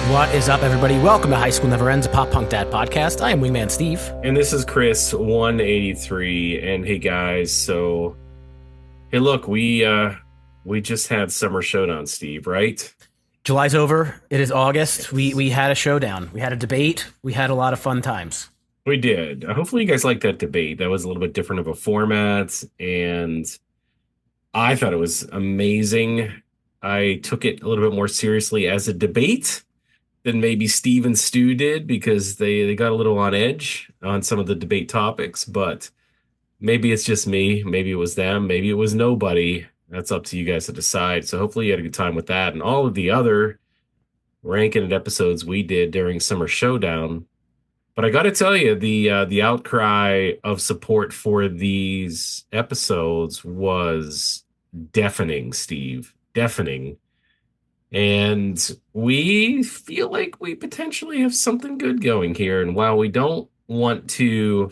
What is up, everybody? Welcome to High School Never Ends, a pop punk dad podcast. I am Wingman Steve. And this is Chris 183. And hey guys, hey look, we just had summer showdown, Steve, right? July's over. It is August. We had a showdown. We had a debate. We had a lot of fun times. We did. Hopefully you guys liked that debate. That was a little bit different of a format, and I thought it was amazing. I took it a little bit more seriously as a debate than maybe Steve and Stu did, because they got a little on edge on some of the debate topics, but maybe it's just me. Maybe it was them. Maybe it was nobody. That's up to you guys to decide. So hopefully you had a good time with that and all of the other Rankin episodes we did during Summer Showdown. But I got to tell you, the outcry of support for these episodes was deafening, Steve. Deafening. And we feel like we potentially have something good going here. And while we don't want to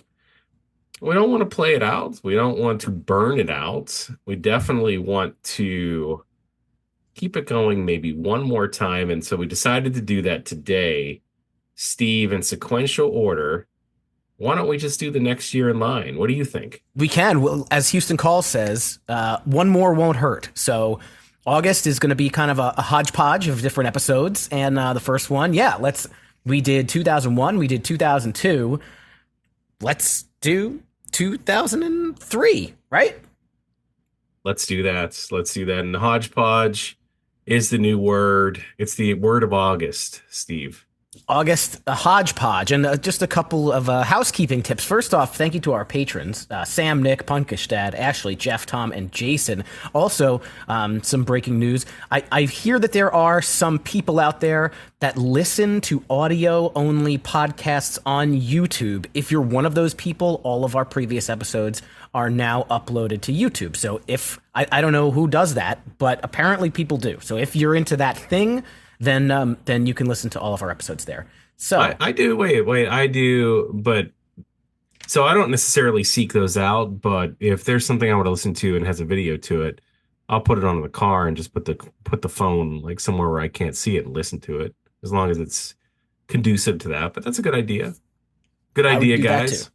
play it out, we don't want to burn it out, we definitely want to keep it going maybe one more time. And so we decided to do that today. Steve, in sequential order, why don't we just do the next year in line? What do you think? We can. Well, as Houston Call says, one more won't hurt. So August is going to be kind of a hodgepodge of different episodes. And the first one, we did 2001, we did 2002. Let's do 2003, right? Let's do that. And hodgepodge is the new word. It's the word of August, Steve. August, a hodgepodge. And just a couple of housekeeping tips. First off, thank you to our patrons, Sam, Nick, Punkish Dad, Ashley, Jeff, Tom, and Jason. Also, some breaking news. I hear that there are some people out there that listen to audio-only podcasts on YouTube. If you're one of those people, all of our previous episodes are now uploaded to YouTube. So if, I don't know who does that, but apparently people do. So if you're into that thing, then you can listen to all of our episodes there. So I do. I do. But so I don't necessarily seek those out. But if there's something I want to listen to and has a video to it, I'll put it on in the car and just put the phone like somewhere where I can't see it and listen to it, as long as it's conducive to that. But that's a good idea. Good idea, guys.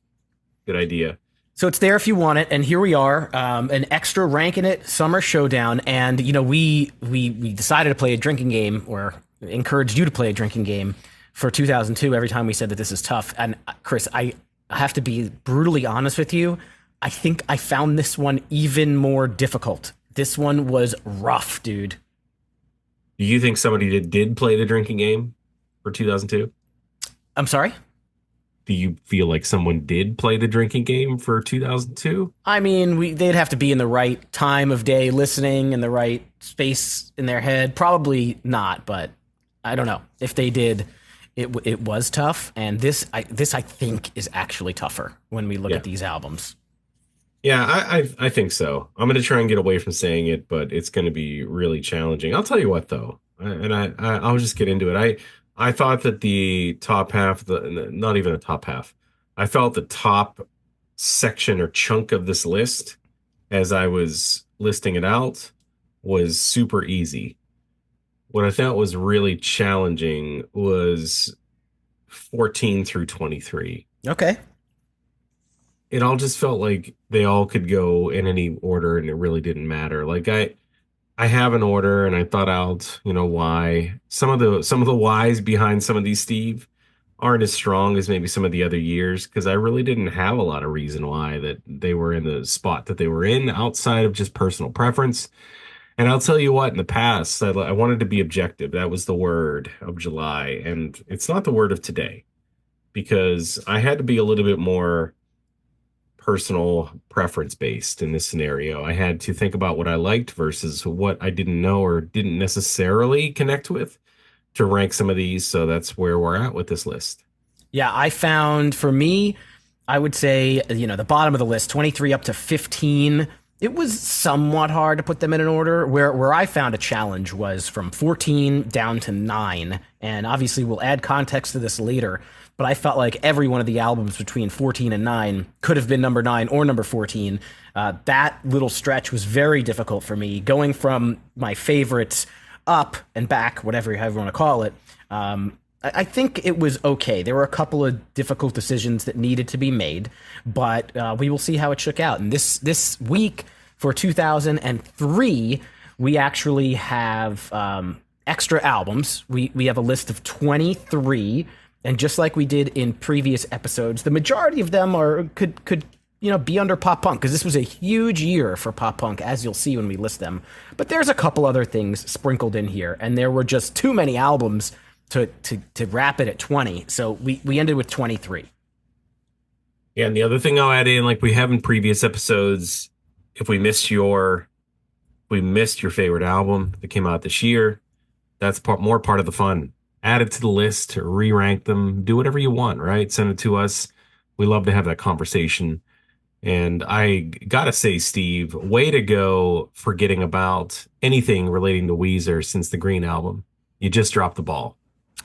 Good idea. So it's there if you want it, and here we are, an extra Rankin' It Summer Showdown, and we decided to play a drinking game, or encouraged you to play a drinking game for 2002 every time we said that this is tough. And Chris, I have to be brutally honest with you, I think I found this one even more difficult. This one was rough, dude. Do you think somebody did play the drinking game for 2002? I'm sorry? Do you feel like someone did play the drinking game for 2002? I mean, they'd have to be in the right time of day listening, in the right space in their head. Probably not, but I don't know. If they did, it was tough. And this I think is actually tougher when we look at these albums. Yeah, I think so. I'm going to try and get away from saying it, but it's going to be really challenging. I'll tell you what, though, and I'll just get into it. I thought that the top half, not even a top half, I felt the top section or chunk of this list, as I was listing it out, was super easy. What I felt was really challenging was 14 through 23. Okay. It all just felt like they all could go in any order, and it really didn't matter. Like I have an order, and I thought out, why. Some of the whys behind some of these, Steve, aren't as strong as maybe some of the other years, because I really didn't have a lot of reason why that they were in the spot that they were in, outside of just personal preference. And I'll tell you what, in the past, I wanted to be objective. That was the word of July, and it's not the word of today, because I had to be a little bit more personal preference based in this scenario. I had to think about what I liked versus what I didn't know or didn't necessarily connect with to rank some of these. So that's where we're at with this list. Yeah, I found, for me, I would say, the bottom of the list, 23 up to 15, it was somewhat hard to put them in an order. Where I found a challenge was from 14 down to 9. And obviously we'll add context to this later, but I felt like every one of the albums between 14 and 9 could have been number 9 or number 14. That little stretch was very difficult for me, going from my favorites up and back, whatever however you want to call it. I think it was okay. There were a couple of difficult decisions that needed to be made, but we will see how it shook out. And this week for 2003, we actually have extra albums. We have a list of 23, and just like we did in previous episodes, the majority of them could be under pop punk, because this was a huge year for pop punk, as you'll see when we list them. But there's a couple other things sprinkled in here, and there were just too many albums to wrap it at 20. So we ended with 23. Yeah, and the other thing I'll add in, like we have in previous episodes, if we missed your favorite album that came out this year, that's more part of the fun. Add it to the list, re-rank them, do whatever you want, right? Send it to us. We love to have that conversation. And I gotta say, Steve, way to go forgetting about anything relating to Weezer since the Green album. You just dropped the ball.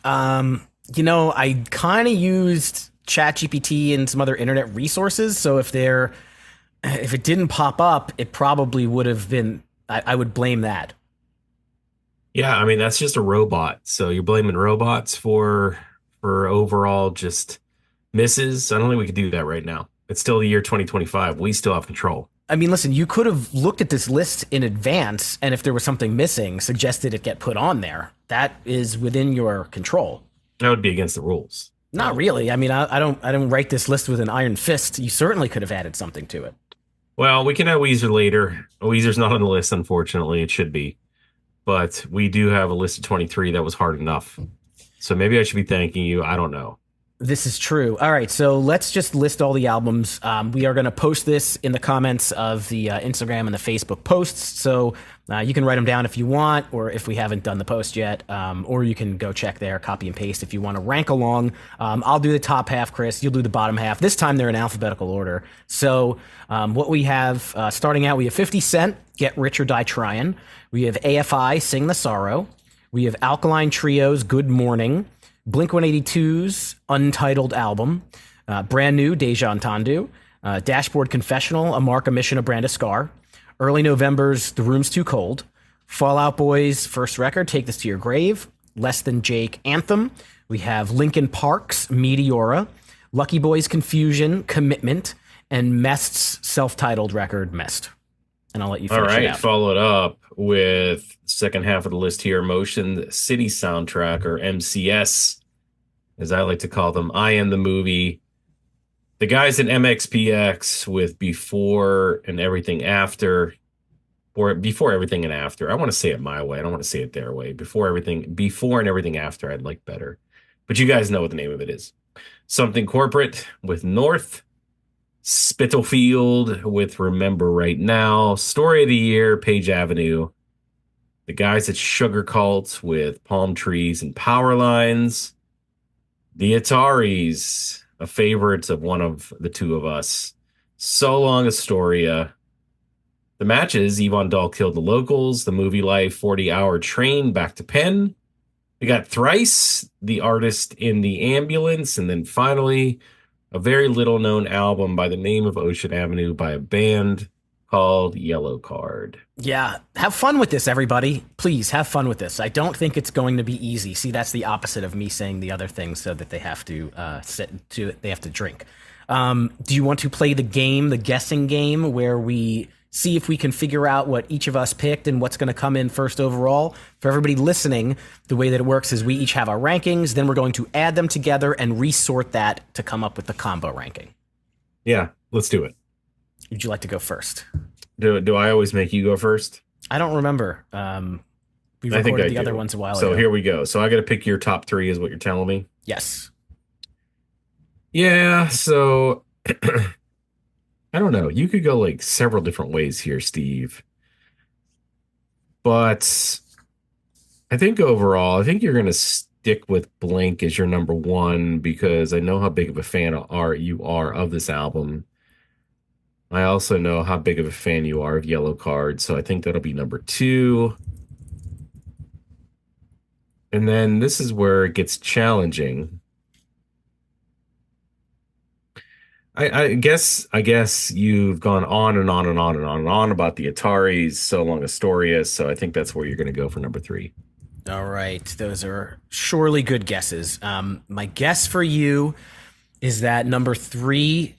I kind of used ChatGPT and some other internet resources. So if it didn't pop up, it probably would have been. I would blame that. Yeah, I mean that's just a robot. So you're blaming robots for overall just misses. I don't think we could do that right now. It's still the year 2025. We still have control. I mean, listen, you could have looked at this list in advance, and if there was something missing, suggested it get put on there. That is within your control. That would be against the rules. Not really. I mean, I don't write this list with an iron fist. You certainly could have added something to it. Well, we can add Weezer later. Weezer's not on the list, unfortunately. It should be. But we do have a list of 23 that was hard enough. So maybe I should be thanking you. I don't know. This is true. All right, so let's just list all the albums. We are going to post this in the comments of the Instagram and the Facebook posts, so you can write them down if you want, or if we haven't done the post yet, or you can go check there, copy and paste if you want to rank along. I'll do the top half, Chris. You'll do the bottom half. This time they're in alphabetical order. So what we have, starting out, we have 50 Cent, Get Rich or Die Tryin'. We have AFI, Sing the Sorrow. We have Alkaline Trio's Good Morning. Blink-182's Untitled album, Brand New, Deja Entendu, Dashboard Confessional, A Mark, a Mission, a Brand, a Scar, Early November's The Room's Too Cold, Fall Out Boy's first record, Take This to Your Grave, Less Than Jake, Anthem. We have Linkin Park's Meteora, Lucky Boy's Confusion, Commitment, and Mest's self-titled record, Mest. And I'll let you finish it out. Followed up with second half of the list here, Motion City Soundtrack, or MCS, as I like to call them. I Am the Movie. The guys in MXPX with Before and Everything After, or Before Everything and After. I want to say it my way. I don't want to say it their way. Before and Everything After, I'd like better. But you guys know what the name of it is. Something Corporate with North. Spitalfield with Remember Right Now. Story of the Year, Page Avenue. The guys at Sugar Cult with Palm Trees and Power Lines. The Ataris, a favorite of one of the two of us. So Long Astoria. The Matches, Yvonne Dahl Killed the Locals. The Movie Life, 40-Hour Train, Back to Penn. We got Thrice, The Artist in the Ambulance. And then finally, a very little known album by the name of Ocean Avenue by a band called Yellow Card. Yeah, have fun with this, everybody. Please have fun with this. I don't think it's going to be easy. See, that's the opposite of me saying the other things, so that they have to they have to drink. Do you want to play the game, the guessing game, where we see if we can figure out what each of us picked and what's going to come in first overall? For everybody listening, the way that it works is we each have our rankings, then we're going to add them together and resort that to come up with the combo ranking. Yeah, let's do it. Would you like to go first? Do I always make you go first? I don't remember. We recorded the other ones a while ago. So here we go. So I got to pick your top three is what you're telling me? Yes. Yeah, so I don't know. You could go like several different ways here, Steve. But I think overall, I think you're going to stick with Blink as your number one, because I know how big of a fan you are of this album. I also know how big of a fan you are of Yellow Card, so I think that'll be number two. And then this is where it gets challenging. I guess you've gone on and on and on and on and on about the Ataris, So Long Astoria, so I think that's where you're going to go for number three. All right, those are surely good guesses. My guess for you is that number three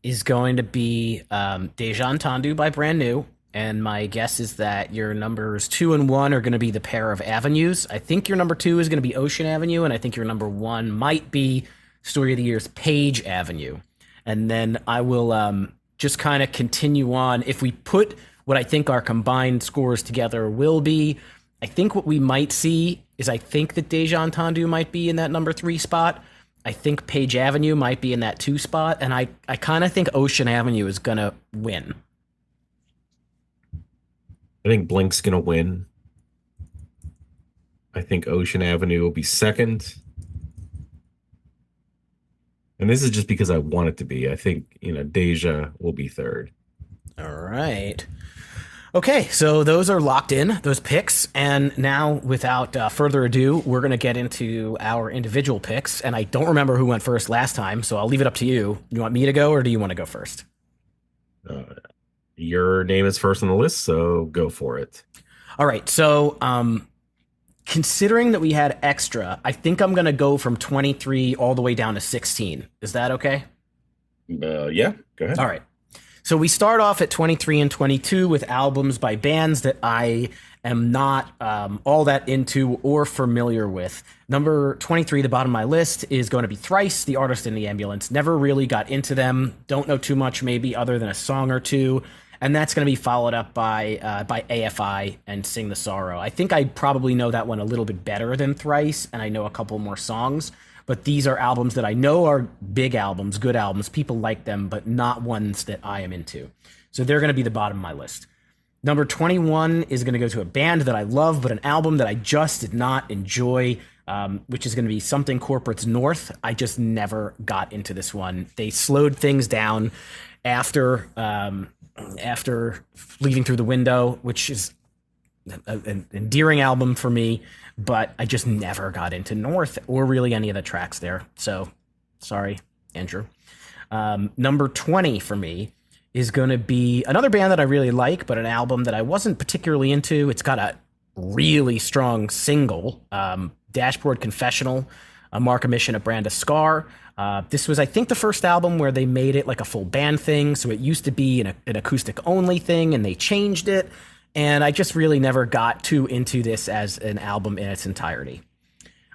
is going to be Deja Entendu by Brand New. And my guess is that your numbers two and one are going to be the pair of avenues. I think your number two is going to be Ocean Avenue, and I think your number one might be Story of the Year's Page Avenue. And then I will just kind of continue on. If we put what I think our combined scores together will be, I think what we might see is I think that Deja Entendu might be in that number three spot. I think Page Avenue might be in that two spot, and I kind of think Ocean Avenue is going to win. I think Blink's gonna win. I think Ocean Avenue will be second. And this is just because I want it to be. I think, Deja will be third. All right. Okay, so those are locked in, those picks. And now, without further ado, we're going to get into our individual picks. And I don't remember who went first last time, so I'll leave it up to you. You want me to go, or do you want to go first? Your name is first on the list, so go for it. All right, so considering that we had extra, I think I'm going to go from 23 all the way down to 16. Is that okay? Yeah, go ahead. All right. So we start off at 23 and 22 with albums by bands that I am not all that into or familiar with. Number 23, the bottom of my list, is going to be Thrice, The Artist in the Ambulance. Never really got into them. Don't know too much, maybe, other than a song or two. And that's going to be followed up by AFI and Sing the Sorrow. I think I probably know that one a little bit better than Thrice, and I know a couple more songs. But these are albums that I know are big albums, good albums. People like them, but not ones that I am into. So they're going to be the bottom of my list. Number 21 is going to go to a band that I love, but an album that I just did not enjoy, which is going to be Something Corporate's North. I just never got into this one. They slowed things down after Leaving Through the Window, which is an endearing album for me, but I just never got into North or really any of the tracks there. So sorry, Andrew. Number 20 for me is going to be another band that I really like, but an album that I wasn't particularly into. It's got a really strong single, Dashboard Confessional, a Mark Mission, a Brand of Scar. This was, I think, the first album where they made it like a full band thing. So it used to be an acoustic only thing, and they changed it. And I just really never got too into this as an album in its entirety.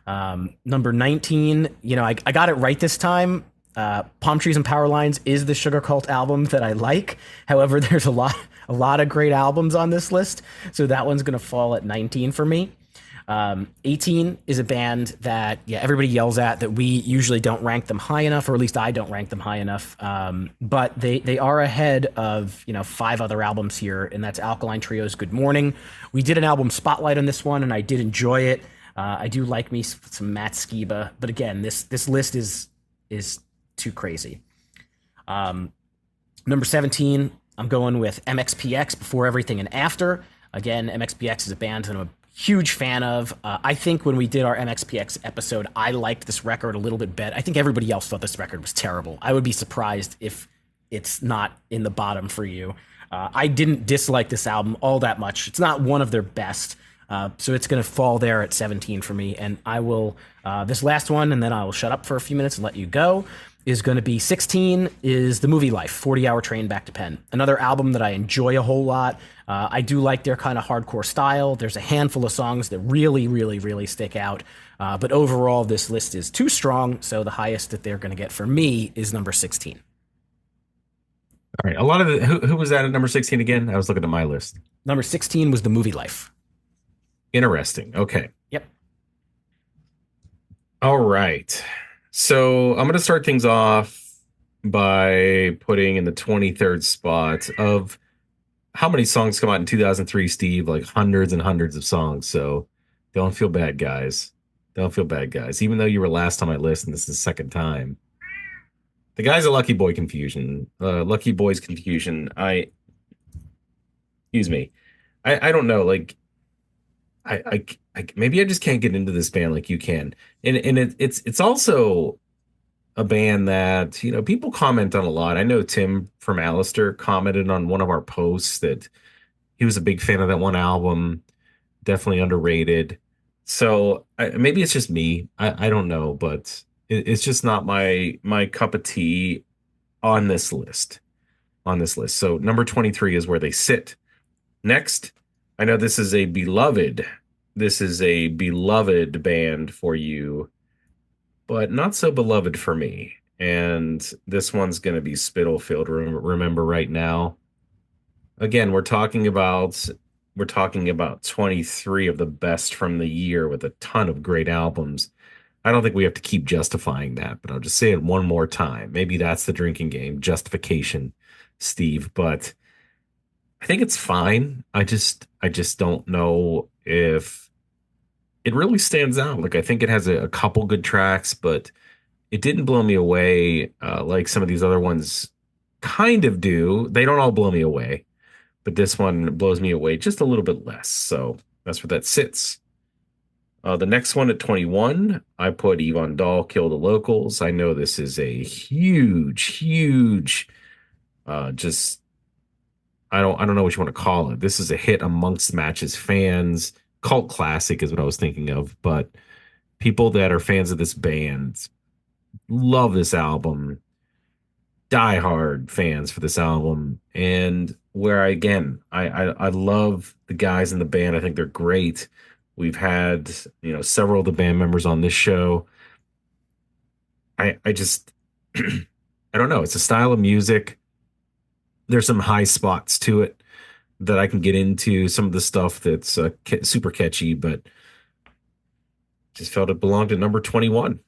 Number 19, I got it right this time. Palm Trees and Power Lines is the Sugar Cult album that I like. However, there's a lot of great albums on this list. So that one's going to fall at 19 for me. 18 is a band that, everybody yells at that we usually don't rank them high enough, or at least I don't rank them high enough. But they are ahead of, 5 other albums here, and that's Alkaline Trio's Good Morning. We did an album spotlight on this one, and I did enjoy it. I do like me some Matt Skiba, but again, this list is too crazy. Number 17, I'm going with MXPX, Before Everything and After. Again, MXPX is a band that I'm a huge fan of. I think when we did our MXPX episode, I liked this record a little bit better. I think everybody else thought this record was terrible. I would be surprised if it's not in the bottom for you. I didn't dislike this album all that much. It's not one of their best. So it's going to fall there at 17 for me. And I will, this last one, and then I will shut up for a few minutes and let you go, is going to be 16 is The Movie Life, 40-Hour Train Back to Penn. Another album that I enjoy a whole lot. I do like their kind of hardcore style. There's a handful of songs that really, really, really stick out. But overall, this list is too strong. So the highest that they're going to get for me is number 16. All right. A lot of who was that at number 16 again? I was looking at my list. Number 16 was The Movie Life. Interesting. Okay. Yep. All right. So I'm going to start things off by putting in the 23rd spot of how many songs come out in 2003, Steve? Like hundreds and hundreds of songs. So don't feel bad, guys. Don't feel bad, guys. Even though you were last on my list and this is the second time. The guy's a Lucky Boy confusion. Lucky Boy's confusion. Excuse me. I don't know. Like, I maybe I just can't get into this band like you can. And it's also a band that, people comment on a lot. I know Tim from Alistair commented on one of our posts that he was a big fan of that one album, definitely underrated. So maybe it's just me. I don't know, but it's just not my cup of tea on this list. On this list. So number 23 is where they sit. Next, I know this is a beloved band for you, but not so beloved for me. And this one's going to be Spitalfield. Remember right now. Again, we're talking about 23 of the best from the year with a ton of great albums. I don't think we have to keep justifying that, but I'll just say it one more time. Maybe that's the drinking game justification, Steve, but I think it's fine. I just don't know if it really stands out. Like I think it has a couple good tracks, but it didn't blow me away like some of these other ones kind of do. They don't all blow me away, but this one blows me away just a little bit less. So that's where that sits. The next one at 21, I put Yvonne Dahl, Kill the Locals. I know this is a huge, just I don't know what you want to call it. This is a hit amongst Match's fans. Cult classic is what I was thinking of, but people that are fans of this band love this album, diehard fans for this album, and where again, I love the guys in the band. I think they're great. We've had several of the band members on this show. I just I don't know. It's a style of music. There's some high spots to it that I can get into. Some of the stuff that's super catchy, but just felt it belonged to number 21.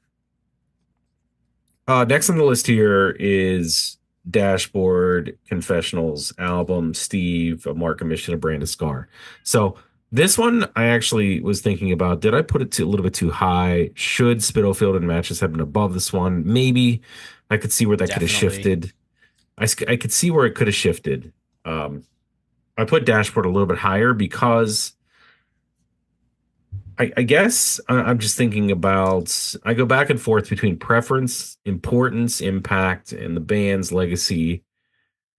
Next on the list here is Dashboard Confessionals album, Steve, a Mark, a Mission, a Brand, a Scar. So this one I actually was thinking about. Did I put it a little bit too high? Should Spitalfield and Matches have been above this one? Maybe. I could see where that could have Definitely. shifted. I could see where it could have shifted. Um, I put Dashboard a little bit higher because I guess I'm just thinking about, I go back and forth between preference, importance, impact, and the band's legacy.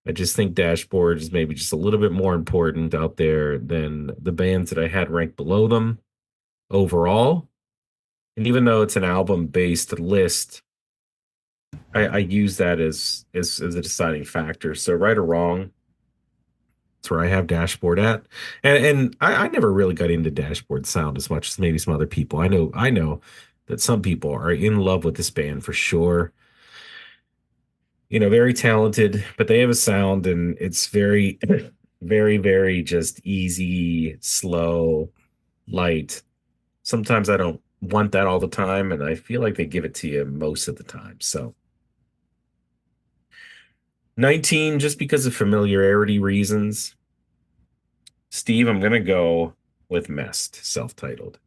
I just think Dashboard is maybe just a little bit more important out there than the bands that I had ranked below them overall. And even though it's an album based list, I use that as a deciding factor. So right or wrong, that's where I have Dashboard at. And I never really got into Dashboard sound as much as maybe some other people. I know that some people are in love with this band for sure. Very talented, but they have a sound and it's very, very just easy, slow, light. Sometimes I don't want that all the time, and I feel like they give it to you most of the time. So 19, just because of familiarity reasons. Steve, I'm gonna go with Mest, self-titled.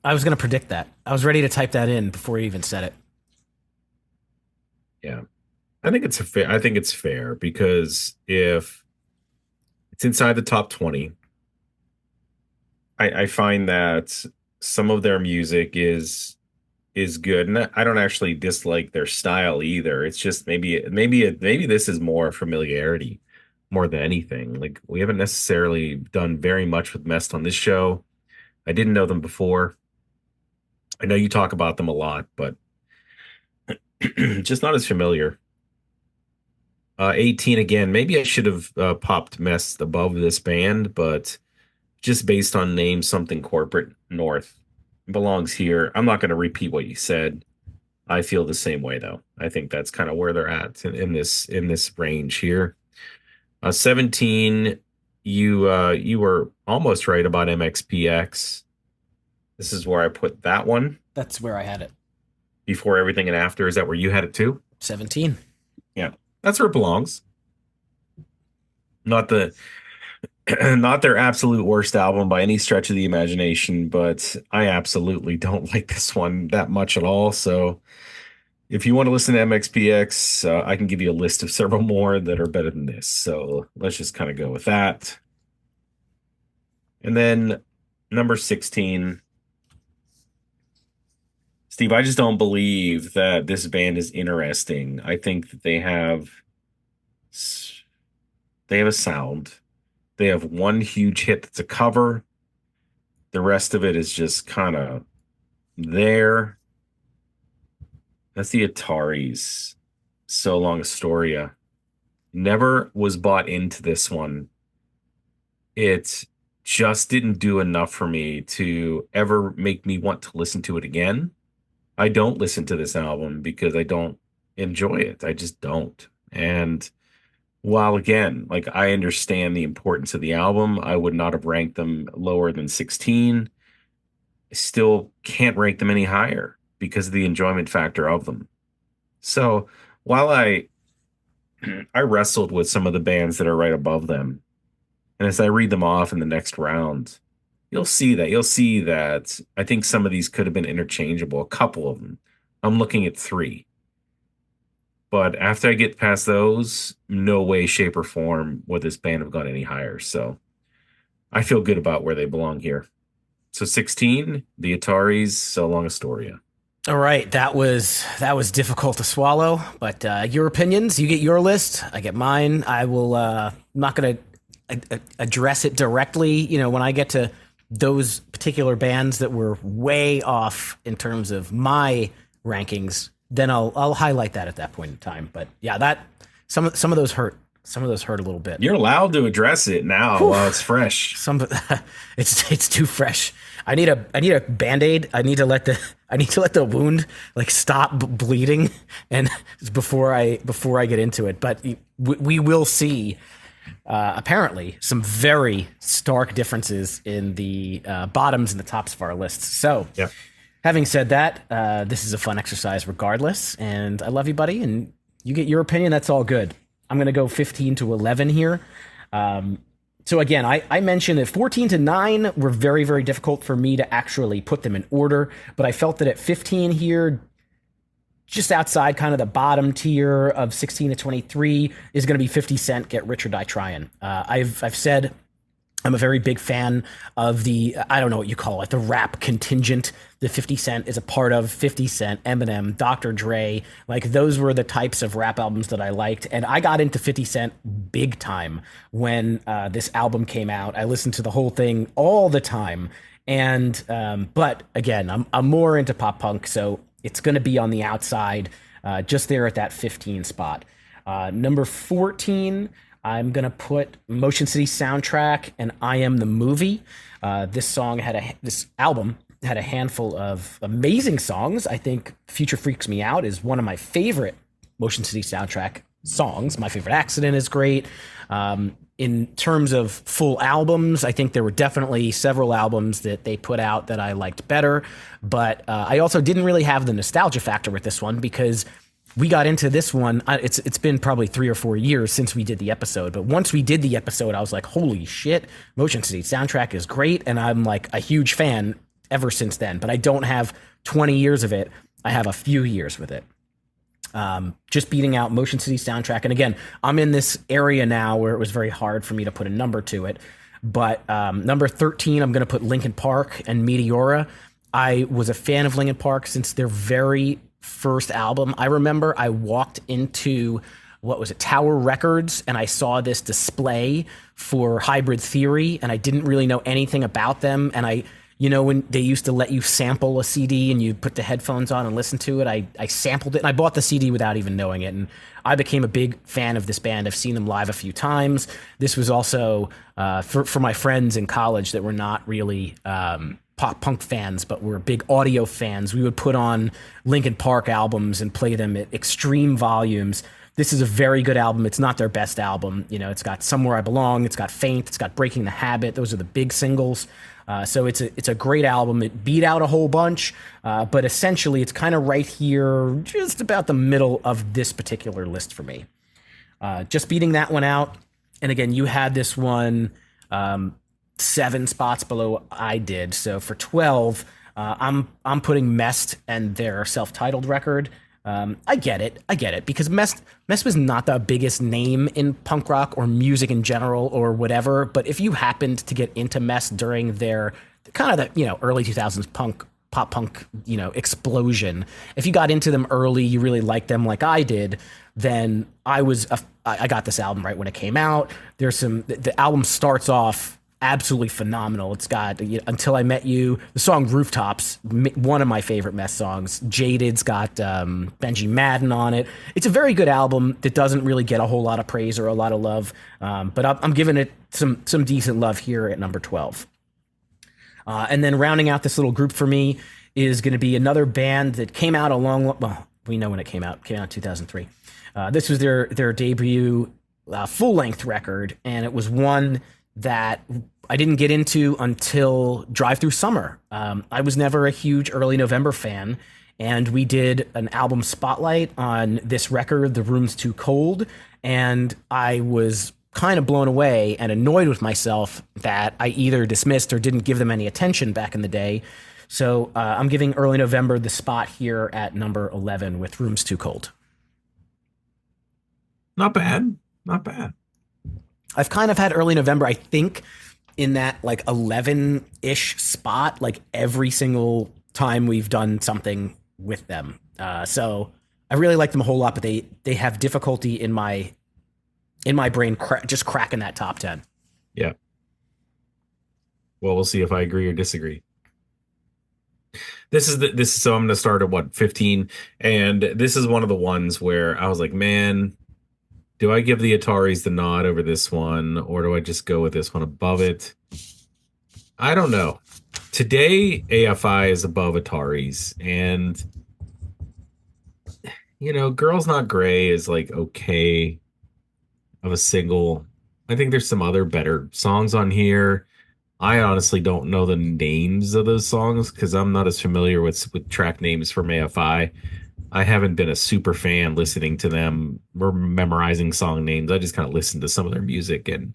I was going to predict that. I was ready to type that in before you even said it. Yeah. I think it's fair because if it's inside the top 20, I find that some of their music is good. And I don't actually dislike their style either. It's just maybe this is more familiarity more than anything. Like we haven't necessarily done very much with Mest on this show. I didn't know them before. I know you talk about them a lot, but just not as familiar. 18 again. Maybe I should have popped Mest above this band, but just based on name, something corporate north belongs here. I'm not going to repeat what you said. I feel the same way though. I think that's kind of where they're at in this range here. 17, you were almost right about MXPX. This is where I put that one That's where I had it. before everything and after. Is that where you had it too? 17. Yeah. That's where it belongs. Not the not their absolute worst album by any stretch of the imagination, but I absolutely don't like this one that much at all. So if you want to listen to MXPX, I can give you a list of several more that are better than this. So let's just kind of go with that. And then number 16, Steve, I just don't believe that this band is interesting. I think that they have a sound. They have one huge hit that's a cover. The rest of it is just kind of there. That's the Ataris. So Long Astoria. Never was bought into this one. It just didn't do enough for me to ever make me want to listen to it again. I don't listen to this album because I don't enjoy it. I just don't. And while again, like I understand the importance of the album, I would not have ranked them lower than 16. I still can't rank them any higher because of the enjoyment factor of them. So while I wrestled with some of the bands that are right above them, and as I read them off in the next round, you'll see that. You'll see that I think some of these could have been interchangeable, a couple of them. I'm looking at three. But after I get past those, no way, shape, or form would this band have gone any higher. So I feel good about where they belong here. So 16, the Ataris, So Long Astoria. All right, that was difficult to swallow, but your opinions, you get your list, I get mine. I will I'm not going to address it directly. You know, when I get to those particular bands that were way off in terms of my rankings, then I'll highlight that at that point in time. But yeah, that some of those hurt. Some of those hurt a little bit. You're allowed to address it now while it's fresh. It's too fresh. I need a Band-Aid. I need to let the wound like stop bleeding and before I get into it. But we will see apparently some very stark differences in the bottoms and the tops of our lists. So, yeah. Having said that, this is a fun exercise regardless, and I love you, buddy, and you get your opinion. That's all good. I'm going to go 15 to 11 here. So again, I mentioned that 14 to 9 were very, very difficult for me to actually put them in order, but I felt that at 15 here, just outside kind of the bottom tier of 16 to 23 is going to be 50 Cent, Get Rich or Die Trying. I've said I'm a very big fan of the, I don't know what you call it, the rap contingent that 50 Cent is a part of. 50 Cent, Eminem, Dr. Dre, like those were the types of rap albums that I liked. And I got into 50 Cent big time when this album came out. I listened to the whole thing all the time. And, but again, I'm more into pop punk, so it's going to be on the outside, just there at that 15 spot. Number 14, I'm going to put Motion City Soundtrack and I Am the Movie. This album had a handful of amazing songs. I think Future Freaks Me Out is one of my favorite Motion City Soundtrack songs. My Favorite Accident is great. In terms of full albums, I think there were definitely several albums that they put out that I liked better. But I also didn't really have the nostalgia factor with this one because we got into this one. It's been probably 3 or 4 years since we did the episode. But once we did the episode, I was like, holy shit, Motion City Soundtrack is great. And I'm like a huge fan ever since then. But I don't have 20 years of it. I have a few years with it. Just beating out Motion City Soundtrack. And again, I'm in this area now where it was very hard for me to put a number to it. But number 13, I'm going to put Linkin Park and Meteora. I was a fan of Linkin Park since their very first album. I remember I walked into, Tower Records, and I saw this display for Hybrid Theory, and I didn't really know anything about them. And when they used to let you sample a CD and you put the headphones on and listen to it, I sampled it and I bought the CD without even knowing it. And I became a big fan of this band. I've seen them live a few times. This was also for my friends in college that were not really pop punk fans, but were big audio fans. We would put on Linkin Park albums and play them at extreme volumes. This is a very good album. It's not their best album. It's got Somewhere I Belong. It's got Faint. It's got Breaking the Habit. Those are the big singles. So it's a great album. It beat out a whole bunch, but essentially it's kind of right here, just about the middle of this particular list for me. Just beating that one out. And again, you had this one 7 spots below I did. So for 12, I'm putting Mest and their self-titled record. I get it, because Mest was not the biggest name in punk rock or music in general or whatever. But if you happened to get into Mest during their kind of the early 2000s pop punk explosion, if you got into them early, you really liked them like I did, then I got this album right when it came out. The album starts off absolutely phenomenal. It's got Until I Met You, the song Rooftops, one of my favorite Mess songs. Jaded's got Benji Madden on it. It's a very good album that doesn't really get a whole lot of praise or a lot of love, but I'm giving it some decent love here at number 12. And then rounding out this little group for me is going to be another band that came out well, we know when it came out. It came out in 2003. This was their debut full-length record, and it was one that I didn't get into until Drive Through Summer. I was never a huge Early November fan, and we did an album spotlight on this record, The Room's Too Cold, and I was kind of blown away and annoyed with myself that I either dismissed or didn't give them any attention back in the day. So I'm giving Early November the spot here at number 11 with Room's Too Cold. Not bad. Not bad. I've kind of had Early November, I think, in that like 11-ish spot, like every single time we've done something with them. So I really like them a whole lot, but they have difficulty in my brain just cracking that top 10. Yeah. Well, we'll see if I agree or disagree. So I'm going to start at 15, and this is one of the ones where I was like, man, do I give the Ataris the nod over this one, or do I just go with this one above it? I don't know. Today, AFI is above Ataris, and Girls Not Gray is like okay of a single. I think there's some other better songs on here. I honestly don't know the names of those songs because I'm not as familiar with track names from AFI. I haven't been a super fan listening to them or memorizing song names. I just kind of listen to some of their music, and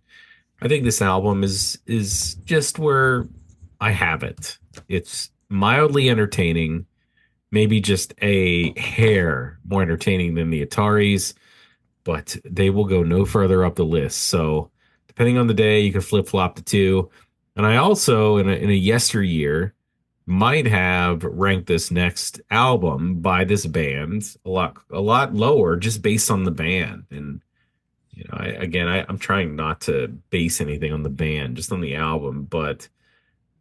I think this album is just where I have it. It's mildly entertaining, maybe just a hair more entertaining than the Ataris, but they will go no further up the list. So depending on the day, you can flip-flop the two. And I also, in a yesteryear, might have ranked this next album by this band a lot lower just based on the band. And I'm trying not to base anything on the band, just on the album, but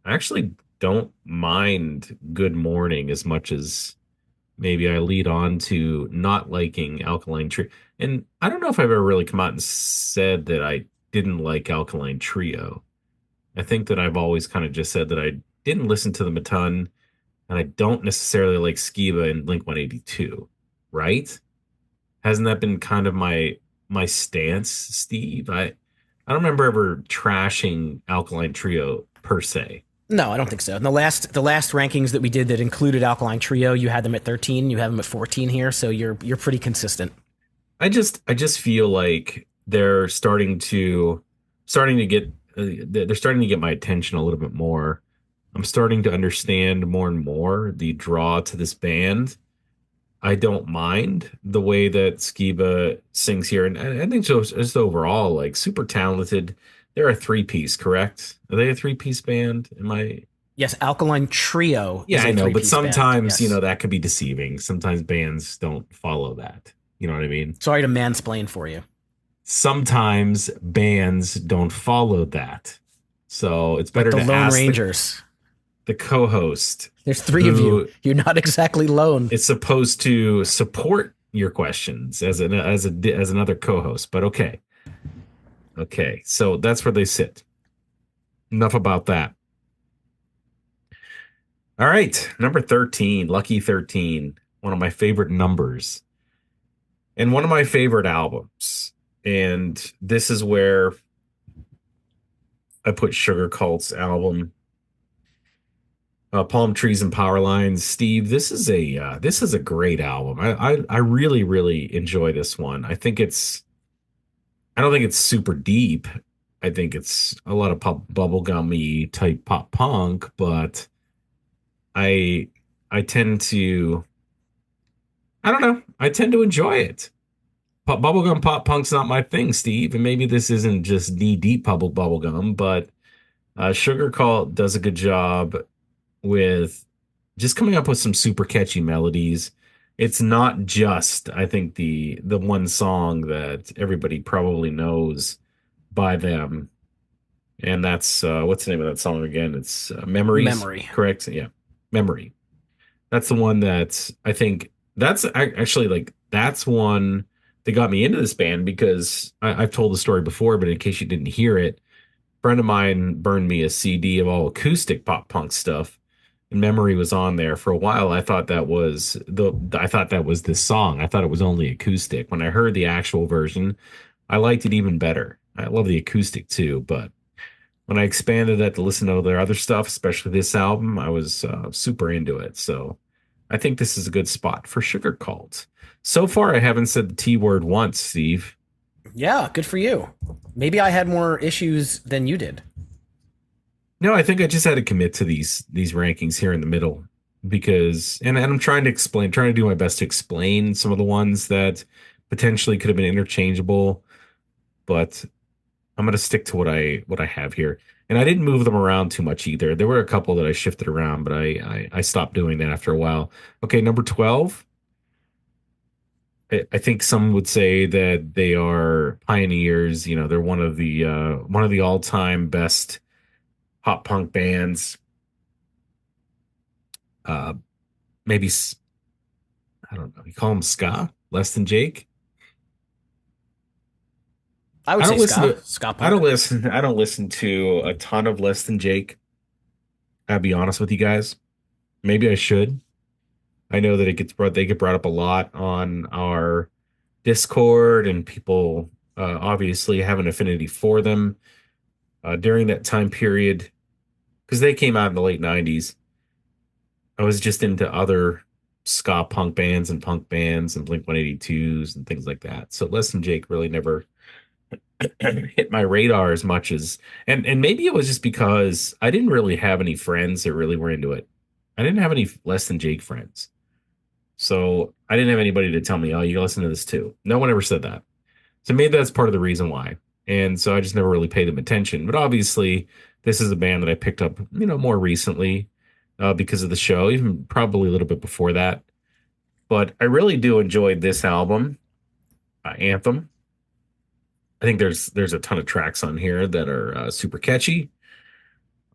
I actually don't mind Good Morning as much as maybe I lead on to not liking Alkaline Trio. And I don't know if I've ever really come out and said that I didn't like Alkaline Trio. I think that I've always kind of just said that I didn't listen to them a ton, and I don't necessarily like Skiba and Blink-182, right? Hasn't that been kind of my stance, Steve? I don't remember ever trashing Alkaline Trio per se. No, I don't think so. In the last rankings that we did that included Alkaline Trio, you had them at 13, you have them at 14 here, so you're pretty consistent. I just feel like they're starting to get my attention a little bit more. I'm starting to understand more and more the draw to this band. I don't mind the way that Skiba sings here, and I think just overall, like, super talented. They're a three-piece, correct? Are they a three-piece band? Am I? Yes, Alkaline Trio. Yeah, I know, but sometimes band. Yes. that could be deceiving. Sometimes bands don't follow that. You know what I mean? Sorry to mansplain for you. Sometimes bands don't follow that, so it's better like the to Lone ask Rangers. The co-host. There's three of you. You're not exactly lone. It's supposed to support your questions as another co-host, but okay. Okay, so that's where they sit. Enough about that. All right, number 13, Lucky 13, one of my favorite numbers, and one of my favorite albums. And this is where I put Sugar Cult's album, Palm Trees and Power Lines. Steve, this is a great album. I really, really enjoy this one. I don't think it's super deep. I think it's a lot of bubblegummy type pop punk, but I tend to enjoy it. Bubblegum pop punk's not my thing, Steve, and maybe this isn't just knee deep bubblegum, but Sugar Cult does a good job with just coming up with some super catchy melodies. It's not just, I think, the one song that everybody probably knows by them. And that's what's the name of that song again? It's Memories, Memory. correct? Yeah, Memory. That's the one that I think actually like that's one that got me into this band because I've told the story before, but in case you didn't hear it, a friend of mine burned me a CD of all acoustic pop punk stuff, and Memory was on there for a while. I thought that was this song. I thought it was only acoustic. When I heard the actual version, I liked it even better. I love the acoustic too, but when I expanded that to listen to their other stuff, especially this album, I was super into it. So I think this is a good spot for Sugar Cult. So far, I haven't said the T word once, Steve. Yeah, good for you. Maybe I had more issues than you did. No, I think I just had to commit to these rankings here in the middle because, and I'm trying to do my best to explain some of the ones that potentially could have been interchangeable, but I'm gonna stick to what I have here. And I didn't move them around too much either. There were a couple that I shifted around, but I stopped doing that after a while. Okay, number 12. I think some would say that they are pioneers. You know, they're one of the all-time best pop punk bands. Uh, maybe I don't know. You call them ska? Less than Jake? I would I say don't listen ska, to ska punk. I don't listen to a ton of Less Than Jake. I'll be honest with you guys. Maybe I should. I know that they get brought up a lot on our Discord, and people obviously have an affinity for them during that time period because they came out in the late '90s. I was just into other ska punk bands and Blink 182s and things like that. So Less Than Jake really never hit my radar as much as, and maybe it was just because I didn't really have any friends that really were into it. I didn't have any Less Than Jake friends. So I didn't have anybody to tell me, oh, you gotta listen to this too. No one ever said that. So maybe that's part of the reason why. And so I just never really paid them attention. But obviously, this is a band that I picked up, more recently because of the show, even probably a little bit before that. But I really do enjoy this album, Anthem. I think there's a ton of tracks on here that are super catchy.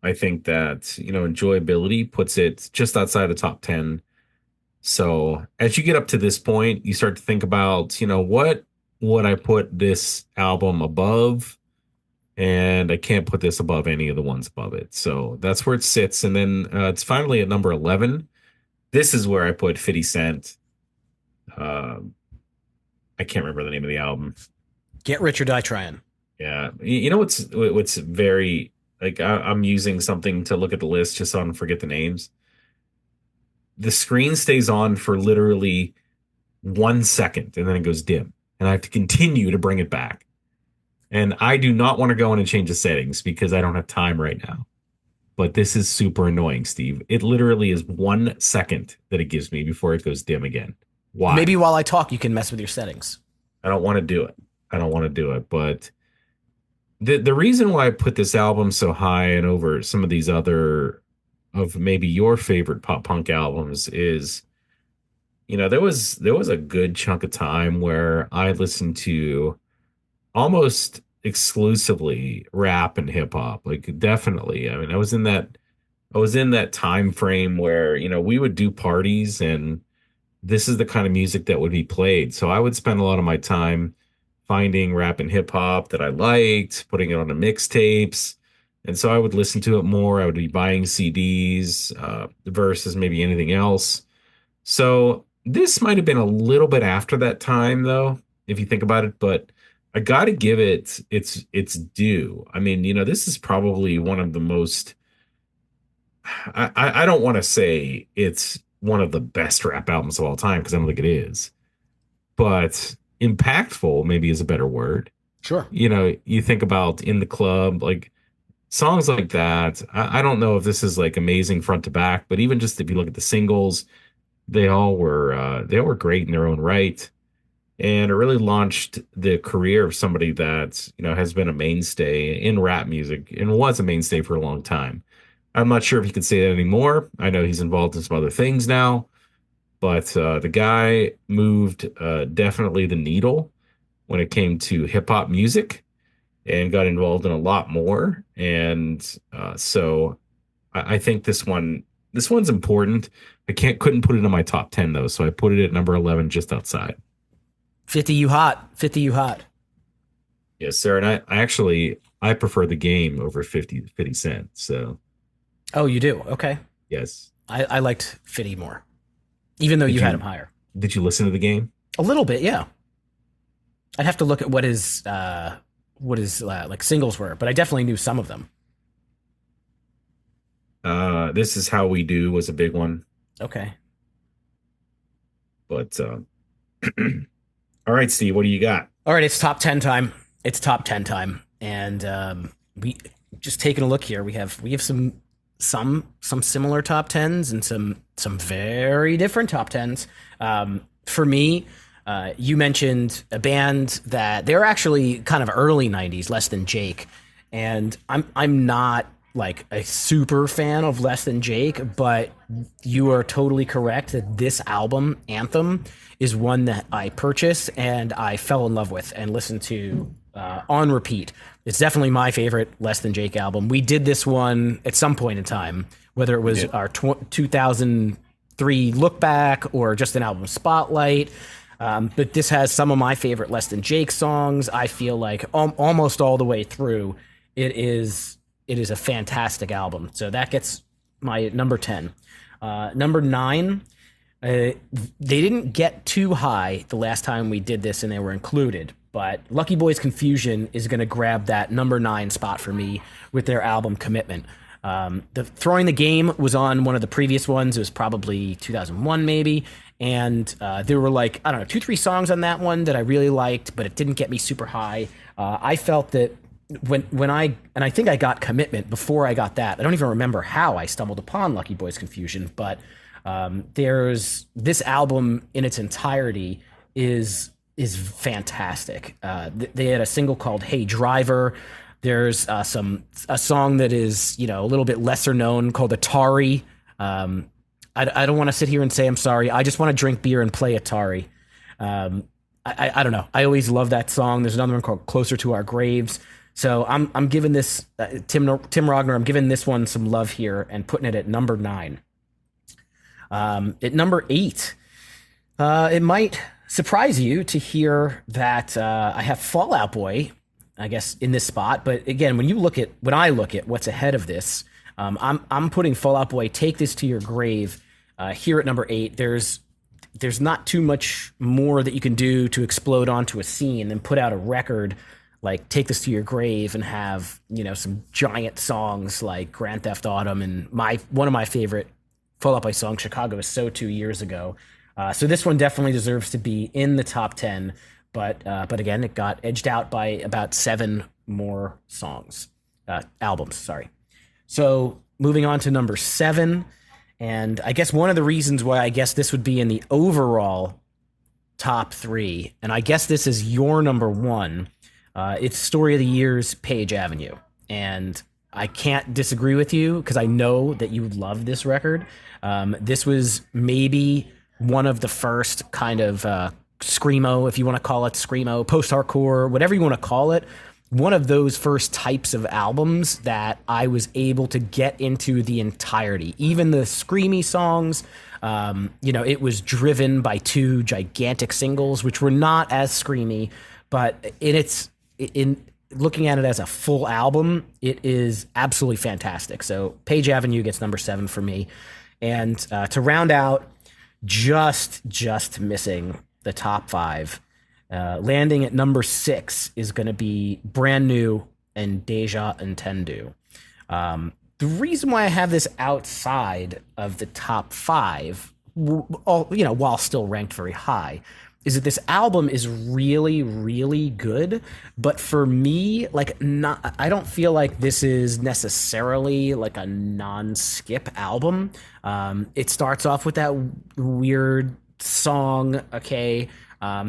I think that, enjoyability puts it just outside the top 10. So as you get up to this point, you start to think about, what would I put this album above? And I can't put this above any of the ones above it. So that's where it sits. And then it's finally at number 11. This is where I put 50 Cent. Uh, I can't remember the name of the album. Get rich or die trying. Yeah. You know what's very like I'm using something to look at the list just so I don't forget the names. The screen stays on for literally 1 second and then it goes dim. And I have to continue to bring it back. And I do not want to go in and change the settings because I don't have time right now. But this is super annoying, Steve. It literally is 1 second that it gives me before it goes dim again. Maybe Why? while I talk, you can mess with your settings. I don't want to do it. I don't want to do it. But the reason why I put this album so high and over some of these other of maybe your favorite pop punk albums is, there was a good chunk of time where I listened to almost exclusively rap and hip hop. Like definitely. I mean, I was in that time frame where, we would do parties and this is the kind of music that would be played. So I would spend a lot of my time finding rap and hip hop that I liked, putting it on the mixtapes. And so I would listen to it more. I would be buying CDs versus maybe anything else. So this might have been a little bit after that time, though, if you think about it. But I got to give it its due. I mean, this is probably one of the most. I don't want to say it's one of the best rap albums of all time because I don't think it is, but impactful maybe is a better word. Sure. You think about In the Club, like songs like that. I don't know if this is like amazing front to back, but even just if you look at the singles, they all were great in their own right. And it really launched the career of somebody that, has been a mainstay in rap music and was a mainstay for a long time. I'm not sure if he could say that anymore. I know he's involved in some other things now, but the guy moved definitely the needle when it came to hip hop music. and got involved in a lot more. And so I think this one's important. I couldn't put it in my top 10 though, so I put it at number 11, just outside. 50 you hot. 50 you hot. Yes, sir. And I actually I prefer the game over 50 Cent. So Oh, you do? Okay. yes. I liked 50 more, even though Did you had you him higher. did you listen to the game? A little bit, yeah. I'd have to look at what his like singles were, but I definitely knew some of them. This is how we do was a big one, Okay. but all right, Steve, what do you got? All right, it's top 10 time. It's top 10 time. And we just taking a look here. We have some similar top 10s and some very different top 10s. For me, you mentioned a band that they're actually kind of early 90s, Less Than Jake. And I'm not like a super fan of Less Than Jake, but you are totally correct that this album, Anthem, is one that I purchased and I fell in love with and listened to on repeat. It's definitely my favorite Less Than Jake album. We did this one at some point in time, whether it was our 2003 look back or just an album spotlight. But this has some of my favorite Less Than Jake songs. I feel like almost all the way through, it is a fantastic album. So that gets my number 10. Number 9, they didn't get too high the last time we did this and they were included, but Lucky Boys Confusion is going to grab that number 9 spot for me with their album Commitment. The Throwing the Game was on one of the previous ones. It was probably 2001 maybe. And there were like, I don't know, 2-3 songs on that one that I really liked, but it didn't get me super high. I felt that when I think I got Commitment before I got that. I don't even remember how I stumbled upon Lucky Boys Confusion, but there's this album in its entirety is fantastic. They had a single called Hey Driver. There's a song that is, a little bit lesser known called Atari. I don't want to sit here and say I'm sorry. I just want to drink beer and play Atari. I don't know. I always love that song. There's another one called Closer to Our Graves. So I'm giving this Tim Rogner. I'm giving this one some love here and putting it at number 9. At number 8, it might surprise you to hear that I have Fall Out Boy, I guess, in this spot. But again, when I look at what's ahead of this, I'm putting Fall Out Boy, Take This to Your Grave, here at number 8. There's not too much more that you can do to explode onto a scene than put out a record like Take This to Your Grave and have, some giant songs like Grand Theft Autumn and one of my favorite Fall Out Boy songs, Chicago Is So 2 years ago. So this one definitely deserves to be in the top 10, but again, it got edged out by about 7 more albums, sorry. So moving on to number 7, and I guess one of the reasons why I guess this would be in the overall top 3, and I guess this is your number 1, it's Story of the Year's Page Avenue. And I can't disagree with you because I know that you love this record. This was maybe one of the first kind of screamo, if you want to call it screamo, post-hardcore, whatever you want to call it. One of those first types of albums that I was able to get into the entirety. Even the screamy songs, it was driven by 2 gigantic singles, which were not as screamy, but in looking at it as a full album, it is absolutely fantastic. So Page Avenue gets number 7 for me. And to round out, just missing the top 5, landing at number 6 is going to be Brand New and Deja Entendu. The reason why I have this outside of the top 5, while still ranked very high, is that this album is really, really good. But for me, I don't feel like this is necessarily like a non-skip album. It starts off with that weird song. Okay.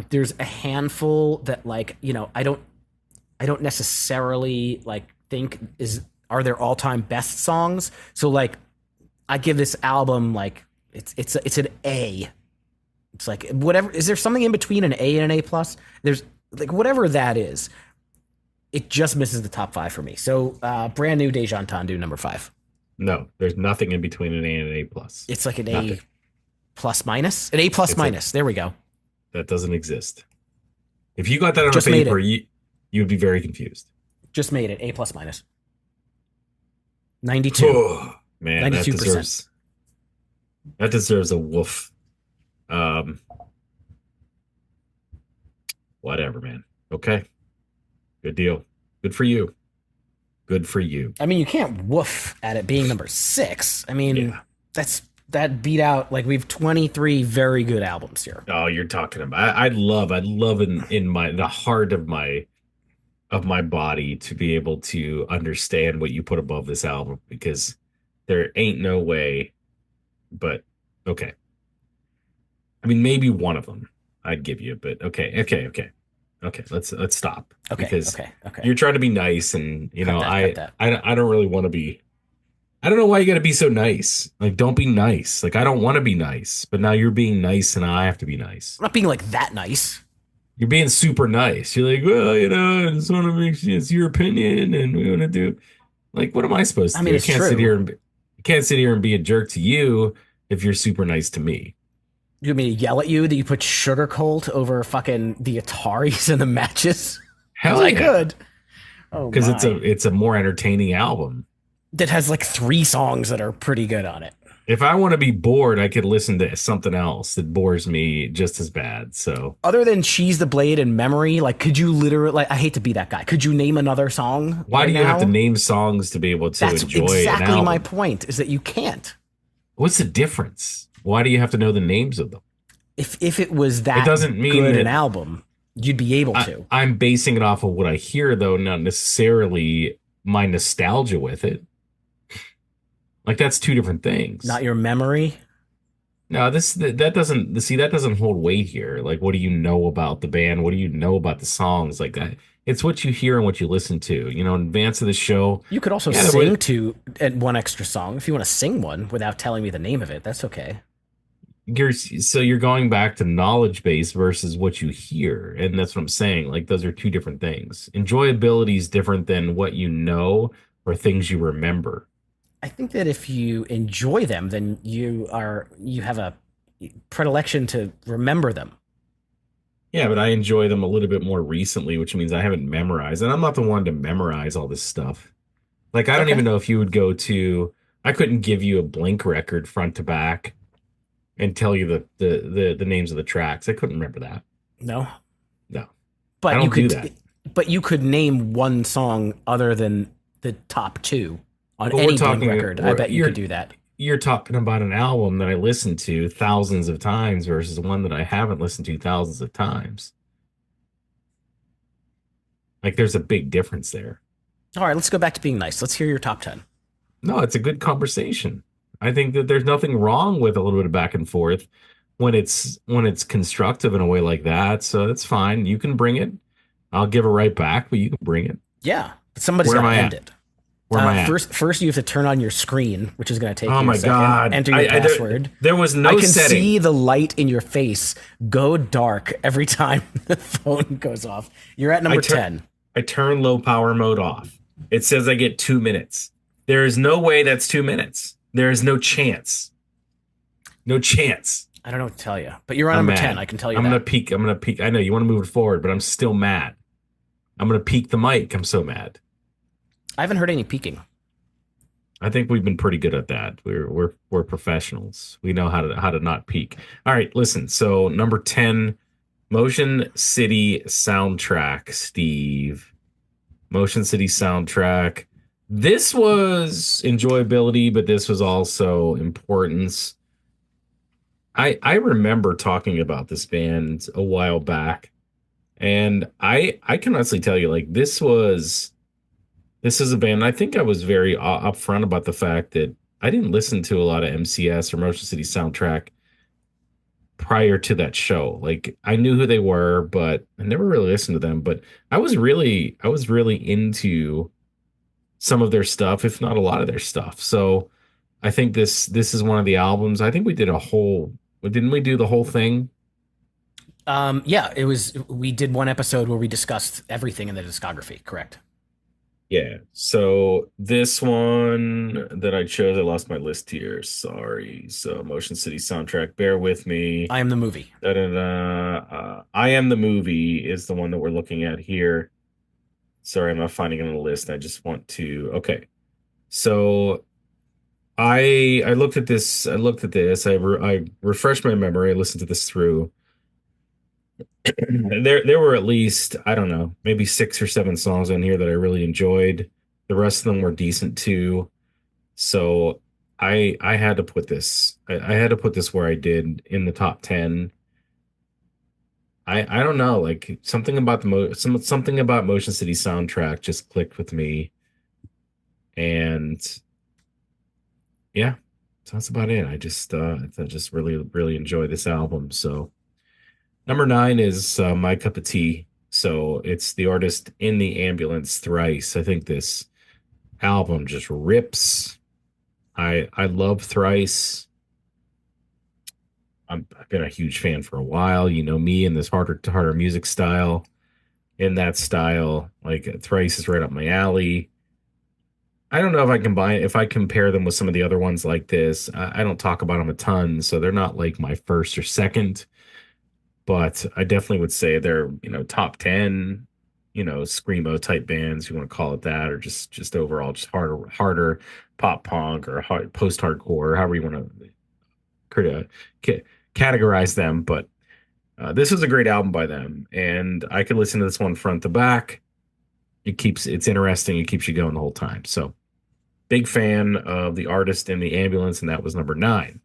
There's a handful that I don't necessarily think are their all-time best songs. So I give this album it's an A. It's like whatever. Is there something in between an A and an A plus? There's whatever that is. It just misses the top 5 for me. So brand new Dejan Tandu, number 5. No, there's nothing in between an A and an A plus. It's like an A Nothing. plus minus, an A plus It's a minus. There we go. that doesn't exist. If you got that on a Just made paper, it. you would be very confused. Just made it A plus minus. 92. Oh, man, 92%. that deserves a woof. Um, Whatever, man. Okay, good deal. Good for you. Good for you. I mean, you can't woof at it being number 6. I mean, Yeah. that beat out, like, we've 23 very good albums here. Oh, you're talking about. I'd love in my the heart of my body to be able to understand what you put above this album because there ain't no way. But okay, I mean maybe one of them I'd give you, but okay. Let's stop Okay, because okay. you're trying to be nice, and you know Cut that. I don't really want to be. I don't know why you got to be so nice. Like, don't be nice. Like, I don't want to be nice, but now you're being nice, and I have to be nice. I'm not being like that nice. You're being super nice. You're like, well, you know, I just want to make sure it's your opinion, and we want to do. Like, what am I supposed to I mean, do? it's true. I can't sit here and be a jerk to you if you're super nice to me. You want me to yell at you that you put Sugar Cult over fucking the Ataris and the matches? Hell I yeah, could. Oh because my. it's a more entertaining album. That has like 3 songs that are pretty good on it. If I want to be bored, I could listen to something else that bores me just as bad. So, Other than She's the Blade and Memory, like, could you literally, like, I hate to be that guy. Could you name another song? why right do you have to now? name songs to be able to That's enjoy an exactly album? my point, is that you can't. What's the difference? Why do you have to know the names of them? If it was that It doesn't mean good that- an album, you'd be able to. I'm basing it off of what I hear, though, not necessarily my nostalgia with it. Like, that's two different things. Not your memory. No, that doesn't see that doesn't hold weight here. Like, what do you know about the band? What do you know about the songs? Like that, it's what you hear and what you listen to. You know, in advance of the show. You could also Yeah, sing to one extra song if you want to sing one without telling me the name of it. That's okay. You're going back to knowledge base versus what you hear, and that's what I'm saying. Like, those are two different things. Enjoyability is different than what you know or things you remember. I think that if you enjoy them, then you have a predilection to remember them. Yeah, but I enjoy them a little bit more recently, which means I haven't memorized, and I'm not the one to memorize all this stuff. Like, I don't Okay. even know if you would go to. I couldn't give you a Blink record front to back and tell you the names of the tracks. I couldn't remember that. No, No, but I don't you could. do that. But you could name one song other than the top 2 on But we're any Blink talking- record. I we're- bet you you're- could do that. You're talking about an album that I listened to thousands of times versus one that I haven't listened to thousands of times. Like, there's a big difference there. All right, let's go back to being nice. Let's hear your top 10. No, it's a good conversation. I think that there's nothing wrong with a little bit of back and forth when it's constructive in a way like that. So that's fine. You can bring it. I'll give it right back, but you can bring it. Yeah, but somebody's Where got am to I end at? it. Where am I at? First, you have to turn on your screen, which is going to take Oh you my a second. God. Enter your password. There was no I can setting. see the light in your face go dark every time the phone goes off. You're at number 10. I turn low power mode off. It says I get 2 minutes. There is no way that's 2 minutes. There is no chance. No chance. I don't know what to tell you, but you're on I'm number mad. 10. I can tell you I'm that. gonna peek. I know you want to move it forward, but I'm still mad. I'm gonna peek the mic. I'm so mad. I haven't heard any peeking. I think we've been pretty good at that. We're professionals. We know how to not peek. All right, listen. So number 10, Motion City soundtrack, Steve. Motion City soundtrack. This was enjoyability, but this was also importance. I remember talking about this band a while back, and I can honestly tell you, like, this is a band. I think I was very upfront about the fact that I didn't listen to a lot of MCS or Motion City soundtrack prior to that show. Like, I knew who they were, but I never really listened to them. But I was really into some of their stuff, if not a lot of their stuff. So I think this is one of the albums. I think we did a whole. Didn't we do the whole thing? Yeah, it was. We did one episode where we discussed everything in the discography. Correct. Yeah. So this one that I chose, I lost my list here. Sorry. So Motion City soundtrack, bear with me. I am the movie. Da-da-da. I Am the Movie is the one that we're looking at here. Sorry, I'm not finding it on the list. I just want to. Okay. So I looked at this. I looked at this. I refreshed my memory. I listened to this through. There were at least, I don't know, maybe 6 or 7 songs on here that I really enjoyed. The rest of them were decent too. So I had to put this. I had to put this where I did in the top 10. I don't know, like something about something about Motion City soundtrack just clicked with me, and yeah, so that's about it. I just really enjoy this album. So number 9 is My Cup of Tea. So it's the artist In the Ambulance, Thrice. I think this album just rips. I love Thrice. I've been a huge fan for a while. You know me and this harder to harder music style. In that style, like Thrice is right up my alley. I don't know if I combine if I compare them with some of the other ones like this. I don't talk about them a ton, so they're not like my first or second. But I definitely would say they're, top 10, screamo type bands, you want to call it that, or just overall just harder pop punk or post hardcore, however you want to categorize them. But this is a great album by them, and I could listen to this one front to back. It's interesting. It keeps you going the whole time. So big fan of the artist in the ambulance, and that was number 9.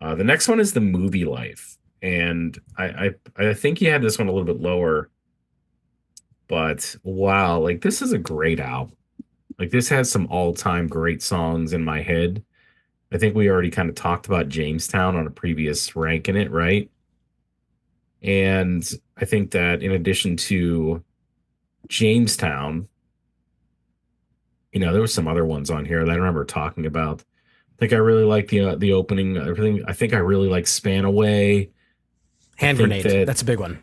The next one is The Movie Life, and I think you had this one a little bit lower, but wow, like this is a great album. Like this has some all-time great songs in my head. I think we already kind of talked about Jamestown on a previous rank in it, right? And I think that in addition to Jamestown, there were some other ones on here that I remember talking about. I think I really like the opening. Everything. I think I really like Span Away. I Hand think grenade. that That's a big one.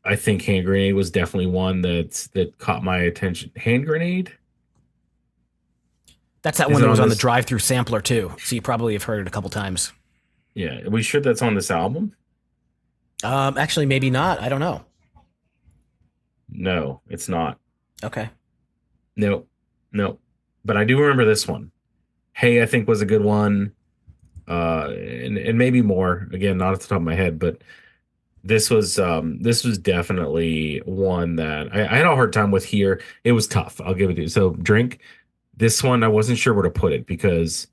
I think Hand Grenade was definitely one that caught my attention. Hand Grenade? That's that Is one it that was on on the this? drive-through sampler too. So you probably have heard it a couple times. Yeah, are we sure that's on this album? Actually, maybe not. I don't know. No, it's not. Okay. No, no. But I do remember this one. Hey, I think was a good one. And maybe more. Again, not at the top of my head, but this was definitely one that I had a hard time with here. It was tough. I'll give it to you. So Drink, this one I wasn't sure where to put it because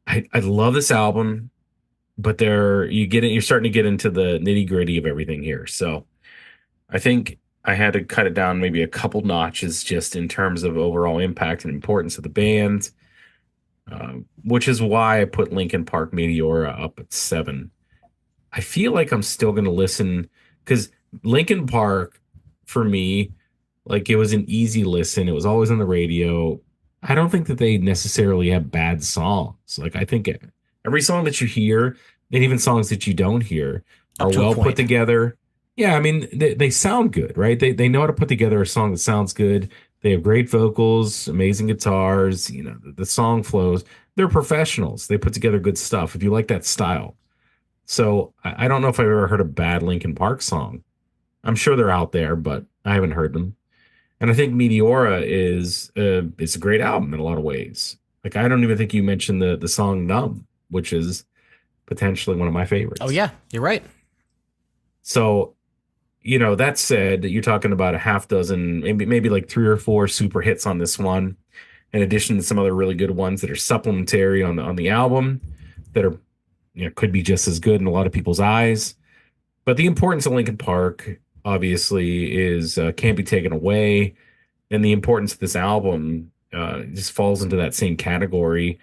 I love this album, but you're starting to get into the nitty-gritty of everything here. So I think I had to cut it down maybe a couple notches just in terms of overall impact and importance of the band, which is why I put Linkin Park Meteora up at 7. I feel like I'm still going to listen because Linkin Park, for me, like it was an easy listen. It was always on the radio. I don't think that they necessarily have bad songs. Like I think every song that you hear, and even songs that you don't hear, are Up to a well put point. together. Yeah, I mean they sound good, right? They know how to put together a song that sounds good. They have great vocals, amazing guitars. The song flows. They're professionals. They put together good stuff. If you like that style. So I don't know if I've ever heard a bad Linkin Park song. I'm sure they're out there, but I haven't heard them. And I think Meteora is it's a great album in a lot of ways. Like I don't even think you mentioned the song Numb, which is potentially one of my Oh favorites. yeah, you're right. So, that said, you're talking about a half dozen, maybe like 3 or 4 super hits on this one, in addition to some other really good ones that are supplementary on the album that are could be just as good in a lot of people's eyes. But the importance of Linkin Park obviously is can't be taken away, and the importance of this album just falls into that same category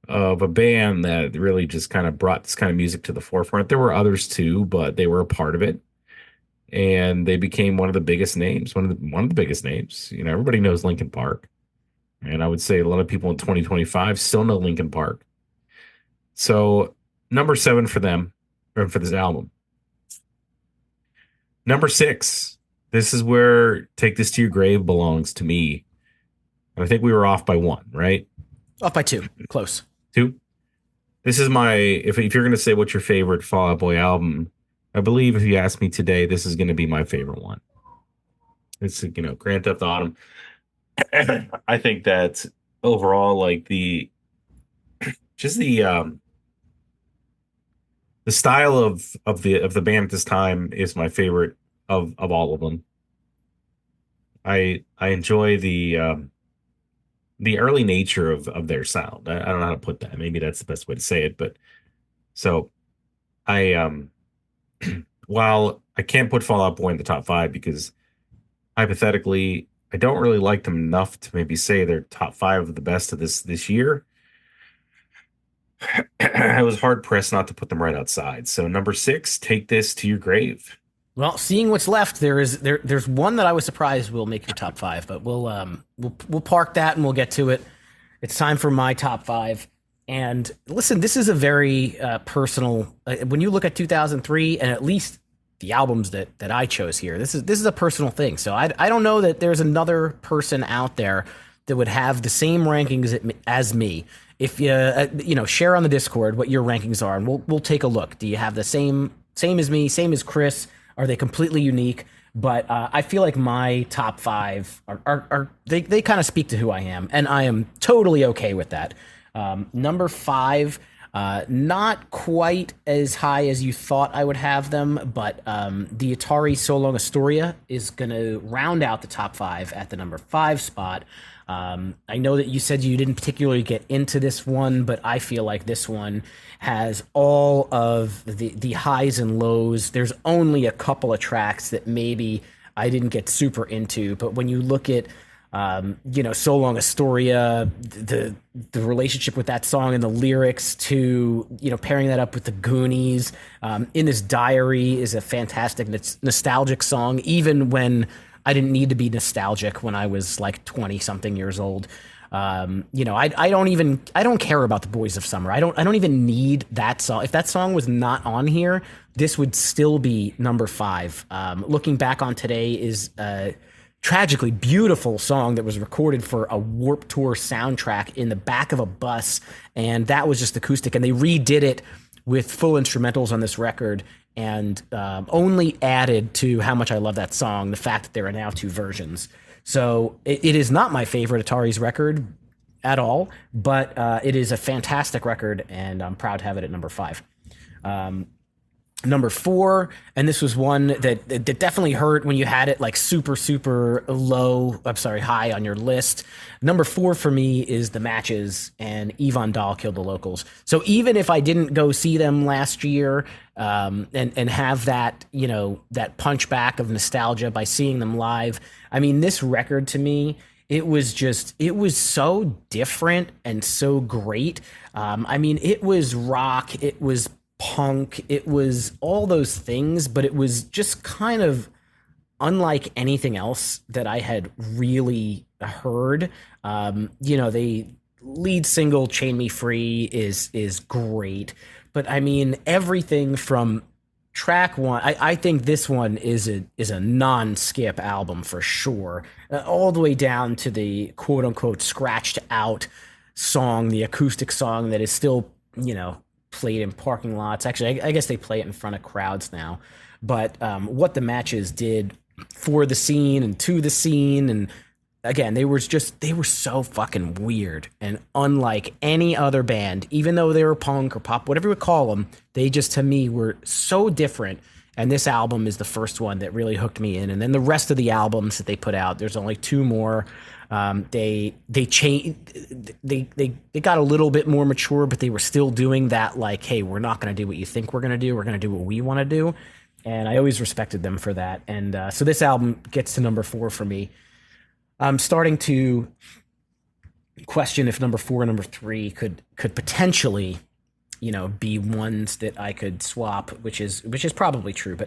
of a band that really just kind of brought this kind of music to the forefront. There were others too, but they were a part of it, and they became one of the biggest names, one of the biggest names. Everybody knows Linkin Park, and I would say a lot of people in 2025 still know Linkin Park. So number 7 for them, or for this album. Number six. This is where Take This to Your Grave belongs to me. And I think we were off by one, right? Off by two. Close. Two. This is my, if you're going to say what's your favorite Fall Out Boy album, I believe if you ask me today, this is going to be my favorite one. It's, Grand Theft Autumn. I think that overall, like just the style of the band at this time is my favorite of all of them. I enjoy the early nature of their sound. I don't know how to put that. Maybe that's the best way to say it. But so I while I can't put Fall Out Boy in the top five because hypothetically I don't really like them enough to maybe say they're top five of the best of this year. I was hard pressed not to put them right outside. So number six, Take This to Your Grave. Well, seeing what's left, there's one that I was surprised will make your top five, but we'll park that and we'll get to it. It's time for my top five. And listen, this is a very personal. When you look at 2003 and at least the albums that I chose here, this is a personal thing. So I don't know that there's another person out there that would have the same rankings as me. If you share on the Discord what your rankings are, and we'll take a look. Do you have the same as me, same as Chris? Are they completely unique? But I feel like my top five are they kind of speak to who I am, and I am totally okay with that. Number five, not quite as high as you thought I would have them, but the Atari So Long Astoria is going to round out the top five at the number five spot. I know that you said you didn't particularly get into this one, but I feel like this one has all of the highs and lows. There's only a couple of tracks that maybe I didn't get super into, but when you look at So Long Astoria, the relationship with that song and the lyrics to, pairing that up with the Goonies, In This Diary is a fantastic nostalgic song, even when I didn't need to be nostalgic when I was like 20 something years old. I don't care about the Boys of Summer. I don't even need that song. If that song was not on here, this would still be number five. Looking back on today is a tragically beautiful song that was recorded for a Warped Tour soundtrack in the back of a bus. And that was just acoustic. And they redid it with full instrumentals on this record, and only added to how much I love that song the fact that there are now two versions. So it is not my favorite Atari's record at all, but it is a fantastic record, and I'm proud to have it at number five. Number four, and this was one that definitely hurt when you had it like super, super high on your list. Number four for me is The Matches and Yvonne Dahl Killed the Locals. So even if I didn't go see them last year and have that, that punch back of nostalgia by seeing them live, I mean, this record to me, it was so different and so great. It was rock, it was punk, it was all those things, but it was just kind of unlike anything else that I had really heard. The lead single "Chain Me Free" is great, but everything from track one, I think this one is a non-skip album for sure, all the way down to the quote unquote scratched out song, the acoustic song that is still played in parking lots. Actually, I guess they play it in front of crowds now. But what The Matches did for the scene and to the scene, and again, they were so fucking weird and unlike any other band, even though they were punk or pop, whatever you would call them, they just, to me, were so different. And this album is the first one that really hooked me in. And then the rest of the albums that they put out, there's only two more. They got a little bit more mature, but they were still doing that, like, hey, we're not going to do what you think we're going to do. We're going to do what we want to do. And I always respected them for that. And so this album gets to number four for me. I'm starting to question if number four and number three could potentially, be ones that I could swap, which is probably true.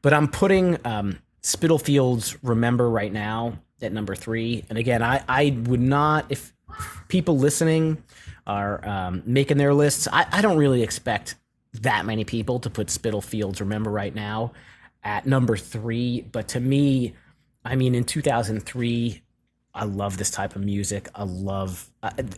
But I'm putting Spitalfield's Remember right now at number three. And again, I would not, if people listening are making their lists, I don't really expect that many people to put Spitalfield's Remember right now at number three. But to me, I mean, in 2003, I love this type of music. I love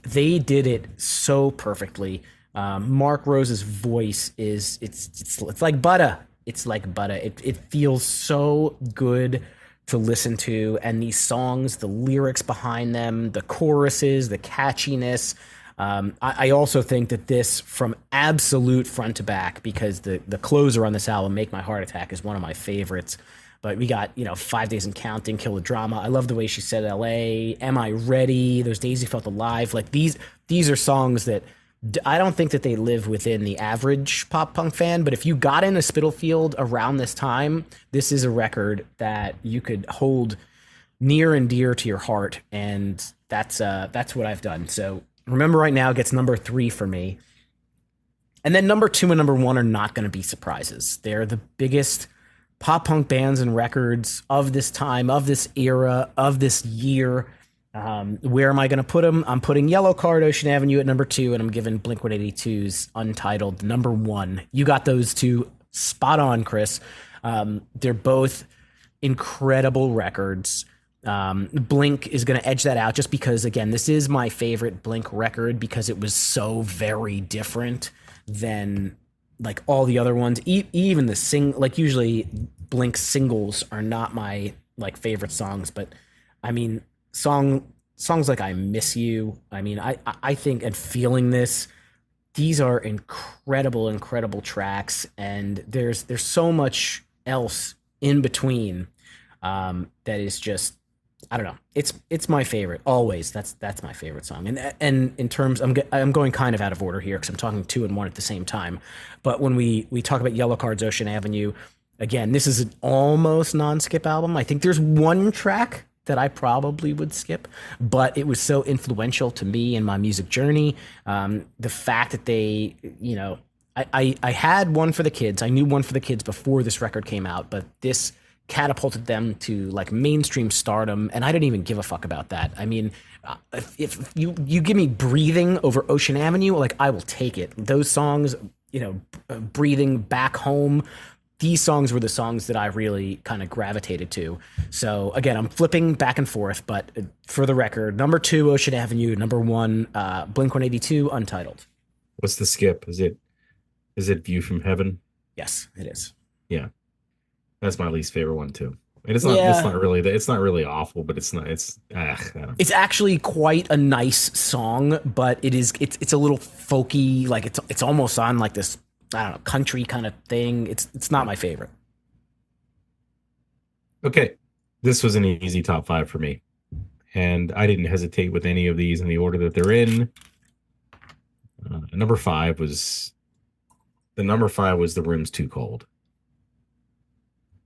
they did it so perfectly. Mark Rose's voice is it's like butter. It's like butter. It feels so good to listen to, and these songs, the lyrics behind them, the choruses, the catchiness. I also think that this, from absolute front to back, because the closer on this album, "Make My Heart Attack," is one of my favorites. But we got, 5 Days and Counting, Kill the Drama. I love the way she said "L.A." Am I Ready? Those Days You Felt Alive. Like these are songs that I don't think that they live within the average pop punk fan. But if you got into Spitalfield around this time, this is a record that you could hold near and dear to your heart, and that's what I've done. So Remember Right Now gets number three for me. And then number two and number one are not going to be surprises. They're the biggest pop punk bands and records of this time, of this era, of this year. Where am I going to put them? I'm putting Yellow Card, Ocean Avenue at number two, and I'm giving Blink-182's Untitled number one. You got those two spot on, Chris. They're both incredible records. Blink is going to edge that out just because, again, this is my favorite Blink record because it was so very different than like all the other ones. Even the like usually Blink singles are not my like favorite songs, but I mean songs like "I Miss You." I mean, I think, and "Feeling This." These are incredible tracks, and there's so much else in between that is just, I don't know. It's my favorite always. That's my favorite song. And in terms, I'm going kind of out of order here because I'm talking two and one at the same time. But when we talk about Yellow Card's Ocean Avenue, again, this is an almost non-skip album. I think there's one track that I probably would skip, but it was so influential to me in my music journey. The fact that they, I had One for the Kids. I knew One for the Kids before this record came out, but this catapulted them to like mainstream stardom, and I didn't even give a fuck about that. I mean, if you give me Breathing over Ocean Avenue, like I will take it. Those songs, Breathing, Back Home, these songs were the songs that I really kind of gravitated to. So again, I'm flipping back and forth, but for the record, number two, Ocean Avenue, number one, Blink-182, Untitled. What's the skip? Is it View from Heaven? Yes, it is. Yeah. That's my least favorite one too. And it's not really awful, but it's actually quite a nice song, but it's a little folky, like it's almost on like this, I don't know, country kind of thing. It's not my favorite. Okay. This was an easy top five for me. And I didn't hesitate with any of these in the order that they're in. Number five was The Room's Too Cold.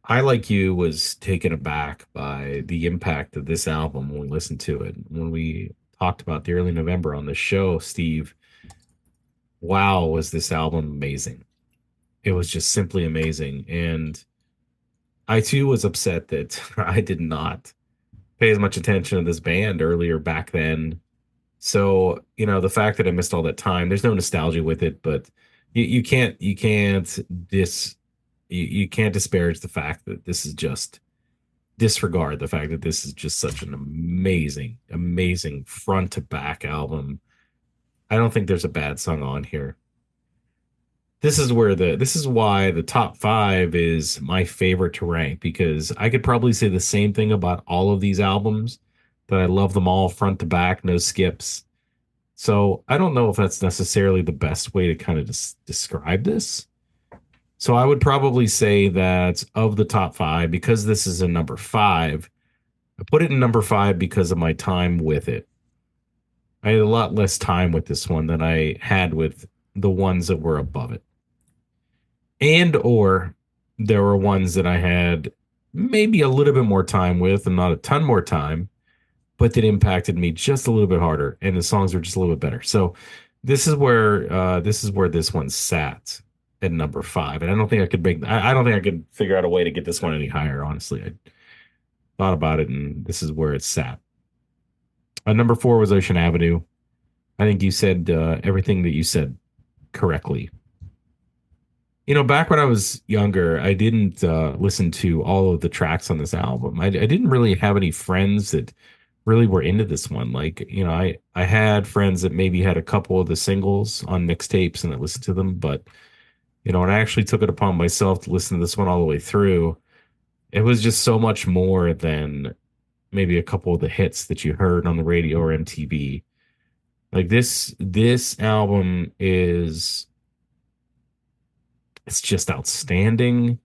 I, like you, was taken aback by the impact of this album when we listened to it. When we talked about the early November on the show, Steve, wow, was this album amazing. It was just simply amazing. And I, too, was upset that I did not pay as much attention to this band earlier back then. So, the fact that I missed all that time, there's no nostalgia with it, but you can't disparage the fact that this is just disregard the fact that this is just such an amazing front to back album. I don't think there's a bad song on here. This is why the top five is my favorite to rank, because I could probably say the same thing about all of these albums, that I love them all front to back, no skips. So I don't know if that's necessarily the best way to kind of describe this. So I would probably say that of the top five, because this is a number five, I put it in number five because of my time with it. I had a lot less time with this one than I had with the ones that were above it. And or there were ones that I had maybe a little bit more time with and not a ton more time, but that impacted me just a little bit harder, and the songs were just a little bit better. So this is where this one sat at number five, and I don't think I could figure out a way to get this one any higher. Honestly, I thought about it, and this is where it sat. Number four was Ocean Avenue. I think you said everything that you said correctly. Back when I was younger, I didn't listen to all of the tracks on this album. I didn't really have any friends that really were into this one. Like, I had friends that maybe had a couple of the singles on mixtapes and that listened to them, but when I actually took it upon myself to listen to this one all the way through, it was just so much more than maybe a couple of the hits that you heard on the radio or MTV. Like this album is it's just outstanding.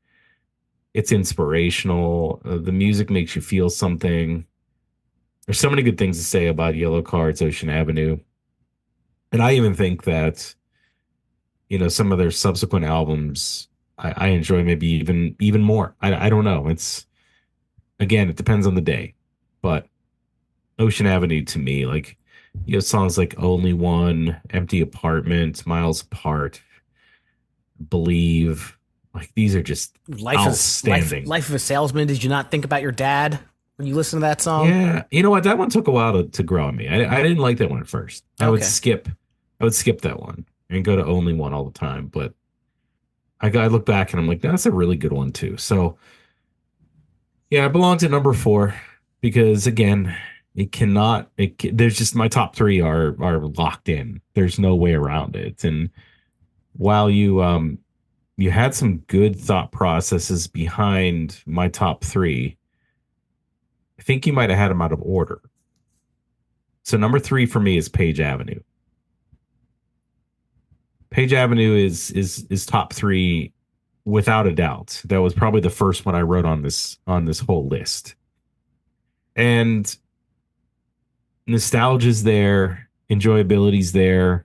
It's inspirational. The music makes you feel something. There's so many good things to say about Yellow Card's Ocean Avenue. And I even think that, some of their subsequent albums I enjoy maybe even more. I don't know. It's again, it depends on the day. But Ocean Avenue to me, like songs like Only One, Empty Apartment, Miles Apart, Believe, like these are just outstanding. Life of a Salesman. Did you not think about your dad when you listen to that song? Yeah, you know what? That one took a while to grow on me. I didn't like that one at first. Okay. I would skip that one and go to Only One all the time. But I look back and I'm like, that's a really good one too. So yeah, it belongs at number 4 because again, there's just my top 3 are locked in. There's no way around it. And while you had some good thought processes behind my top 3, I think you might have had them out of order. So number 3 for me is Page Avenue. Page Avenue is top 3 without a doubt. That was probably the first one I wrote on this whole list. And nostalgia's there, enjoyability's there.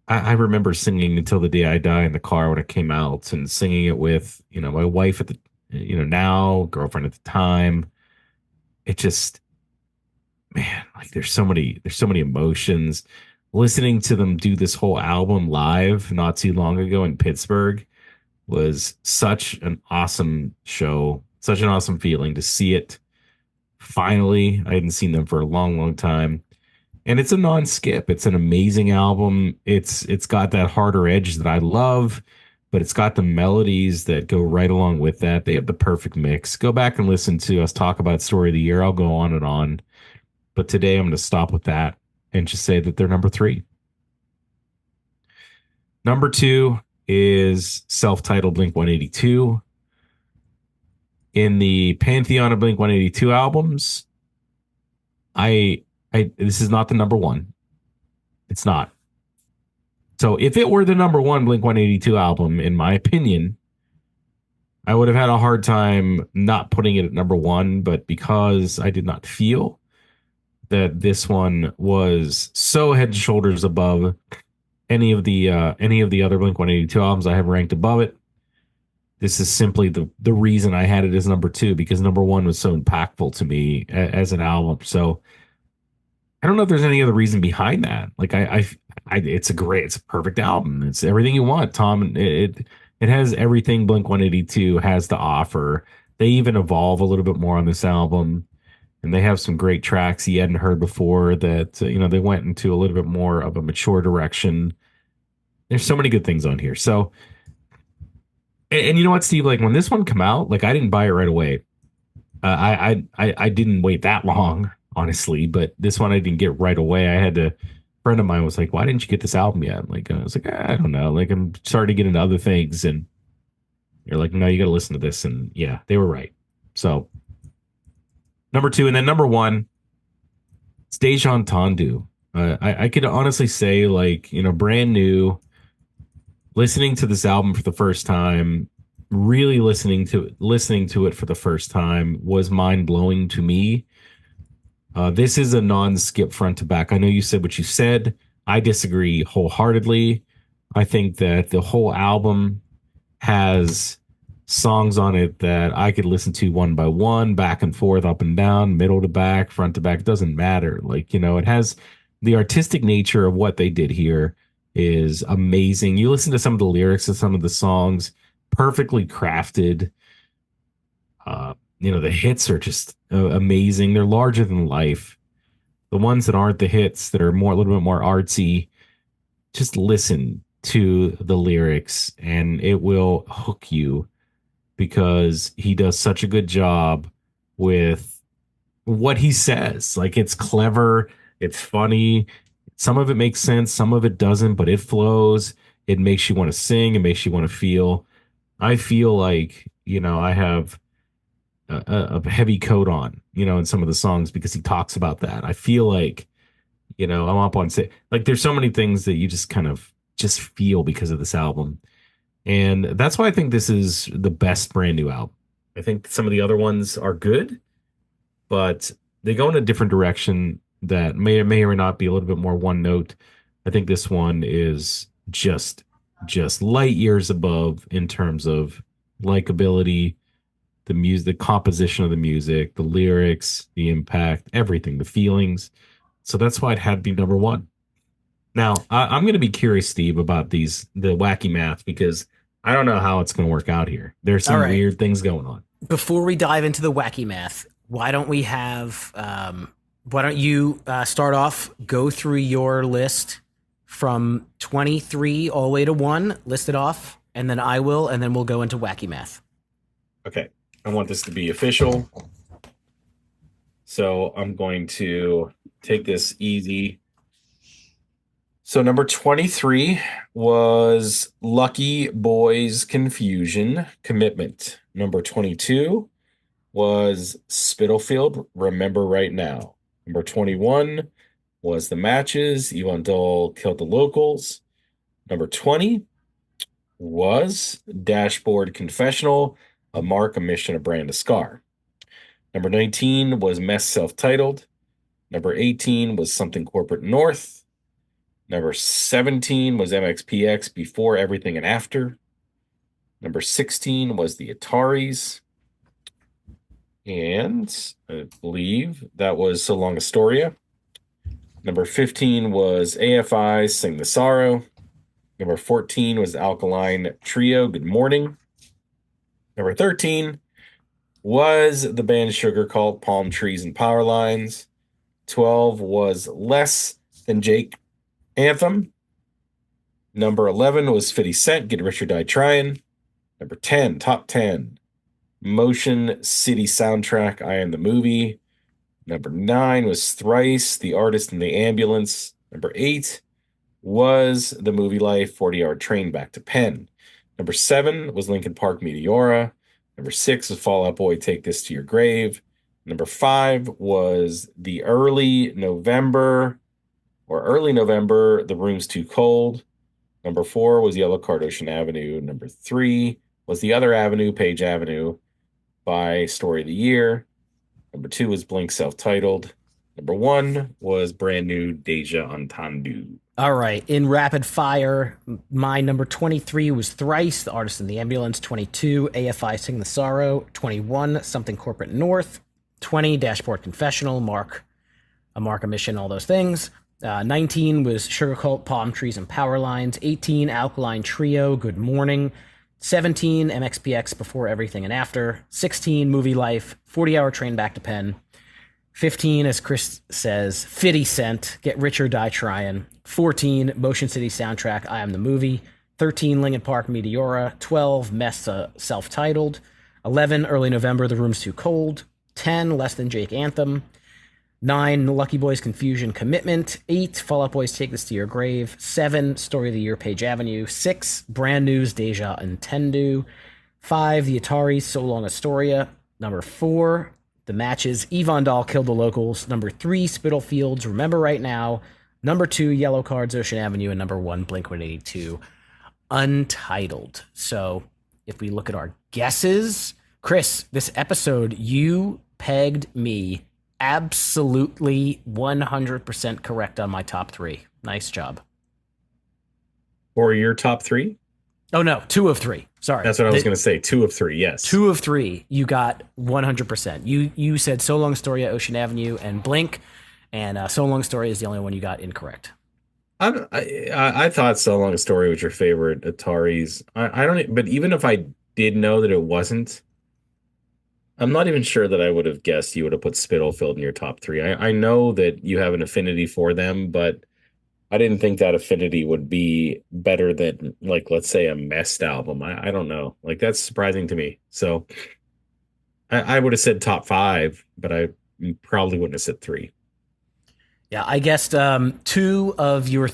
I remember singing Until the Day I Die in the car when it came out and singing it with, my wife at the, now girlfriend at the time. It just, man, like there's so many emotions. Listening to them do this whole album live not too long ago in Pittsburgh was such an awesome show, such an awesome feeling to see it. Finally, I hadn't seen them for a long, long time. And it's a non-skip. It's an amazing album. It's got that harder edge that I love, but it's got the melodies that go right along with that. They have the perfect mix. Go back and listen to us talk about Story of the Year. I'll go on and on. But today I'm going to stop with that and just say that they're number 3. Number 2 is self-titled Blink 182. In the pantheon of Blink 182 albums, this is not the number 1. It's not. So if it were the number 1 Blink 182 album, in my opinion, I would have had a hard time not putting it at number 1. But because I did not feel that this one was so head and shoulders above any of the other Blink 182 albums I have ranked above it, this is simply the reason I had it as number 2, because number 1 was so impactful to me as an album. So I don't know if there's any other reason behind that. Like it's a perfect album. It's everything you want, Tom. It has everything Blink 182 has to offer. They even evolve a little bit more on this album, and they have some great tracks you hadn't heard before that they went into a little bit more of a mature direction. There's so many good things on here. So, and you know what, Steve? Like when this one came out, like I didn't buy it right away. I didn't wait that long, honestly, but this one I didn't get right away. A friend of mine was like, why didn't you get this album yet? Like, I was like, I don't know. Like, I'm starting to get into other things. And you're like, no, you got to listen to this. And yeah, they were right. So number 2, and then number 1, it's Dejan Tandu. I could honestly say, like, brand new, listening to this album for the first time, really listening to it for the first time was mind blowing to me. This is a non-skip front to back. I know you said what you said. I disagree wholeheartedly. I think that the whole album has songs on it that I could listen to one by one, back and forth, up and down, middle to back, front to back. It doesn't matter. Like, it has the artistic nature of what they did here is amazing. You listen to some of the lyrics of some of the songs, perfectly crafted. The hits are just amazing. They're larger than life. The ones that aren't the hits, that are a little bit more artsy, just listen to the lyrics, and it will hook you because he does such a good job with what he says. Like, it's clever, it's funny. Some of it makes sense, some of it doesn't, but it flows. It makes you want to sing, it makes you want to feel. I feel like, I have a heavy coat on, in some of the songs because he talks about that. I feel like, I'm up on say like there's so many things that you just kind of just feel because of this album. And that's why I think this is the best brand new album. I think some of the other ones are good, but they go in a different direction that may or may not be a little bit more one note. I think this one is just light years above in terms of likability, the music, the composition of the music, the lyrics, the impact, everything, the feelings. So that's why it had to be number one. Now, I'm going to be curious, Steve, about the wacky math, because I don't know how it's going to work out here. There's some All right. weird things going on. Before we dive into the wacky math, why don't you start off, go through your list from 23 all the way to 1, list it off, and then I will, and then we'll go into wacky math. Okay. I want this to be official. So I'm going to take this easy. So number 23 was Lucky Boys Confusion Commitment. Number 22 was Spitalfield Remember Right Now. Number 21 was The Matches, Yvonne Dahl Killed the Locals. Number 20 was Dashboard Confessional, A Mark, a Mission, a Brand, a Scar. Number 19 was Mess Self-Titled. Number 18 was Something Corporate North. Number 17 was MXPX, Before Everything and After. Number 16 was the Ataris. And I believe that was So Long Astoria. Number 15 was AFI, Sing the Sorrow. Number 14 was Alkaline Trio, Good Morning. Number 13 was the band Sugar Cult, Palm Trees and Power Lines. 12 was Less Than Jake, Anthem. Number 11 was 50 Cent, Get Rich or Die Tryin'. Number 10, top 10, Motion City Soundtrack, I Am the Movie. Number 9 was Thrice, The Artist in the Ambulance. Number 8 was The Movie Life, 40 Hour Train Back to Penn. Number 7 was Linkin Park, Meteora. Number 6 was Fall Out Boy, Take This to Your Grave. Number 5 was the early November, The Room's Too Cold. Number 4 was Yellow Card, Ocean Avenue. Number 3 was The Other Avenue, Page Avenue by Story of the Year. Number 2 was Blink, Self-Titled. Number 1 was brand new Deja Entendu. All right. In rapid fire, my number 23 was Thrice, The Artist in the Ambulance. 22, AFI, Sing the Sorrow. 21, Something Corporate North. 20, Dashboard Confessional, a Mark, a Mission, all those things. 19 was Sugar Cult, Palm Trees and Power Lines. 18, Alkaline Trio, Good Morning. 17, MXPX, Before Everything and After. 16, Movie Life, 40 Hour Train Back to Penn. 15, as Chris says, 50 Cent, Get Rich or Die Tryin'. 14, Motion City Soundtrack, I Am the Movie. 13, Linkin Park, Meteora. 12, Mess Self-Titled. 11, Early November, The Room's Too Cold. 10, Less Than Jake, Anthem. 9, Lucky Boys Confusion, Commitment. 8, Fall Out Boys, Take This to Your Grave. 7, Story of the Year, Page Avenue. 6, Brand New's Deja Entendu. 5, The Ataris, So Long Astoria. Number 4, The Matches, Yvonne Dahl, Killed the Locals. Number 3, Spitalfields, Remember Right Now. Number 2, Yellow Cards, Ocean Avenue. And number 1, Blink-182, Untitled. So if we look at our guesses, Chris, this episode, you pegged me absolutely 100% correct on my top 3. Nice job. Or your top 3? Oh, no, 2 of 3. Sorry. That's what I was going to say. 2 of 3, yes. 2 of 3, you got 100%. You said So Long Astoria, Ocean Avenue, and Blink, and So Long Astoria is the only one you got incorrect. I thought So Long Astoria was your favorite Ataris. I don't, but even if I did know that it wasn't, I'm not even sure that I would have guessed you would have put Spitalfield in your top 3. I know that you have an affinity for them, but I didn't think that Affinity would be better than, like, let's say a Mest album. I don't know. Like, that's surprising to me. So I would have said top five, but I probably wouldn't have said three. Yeah, I guessed two of your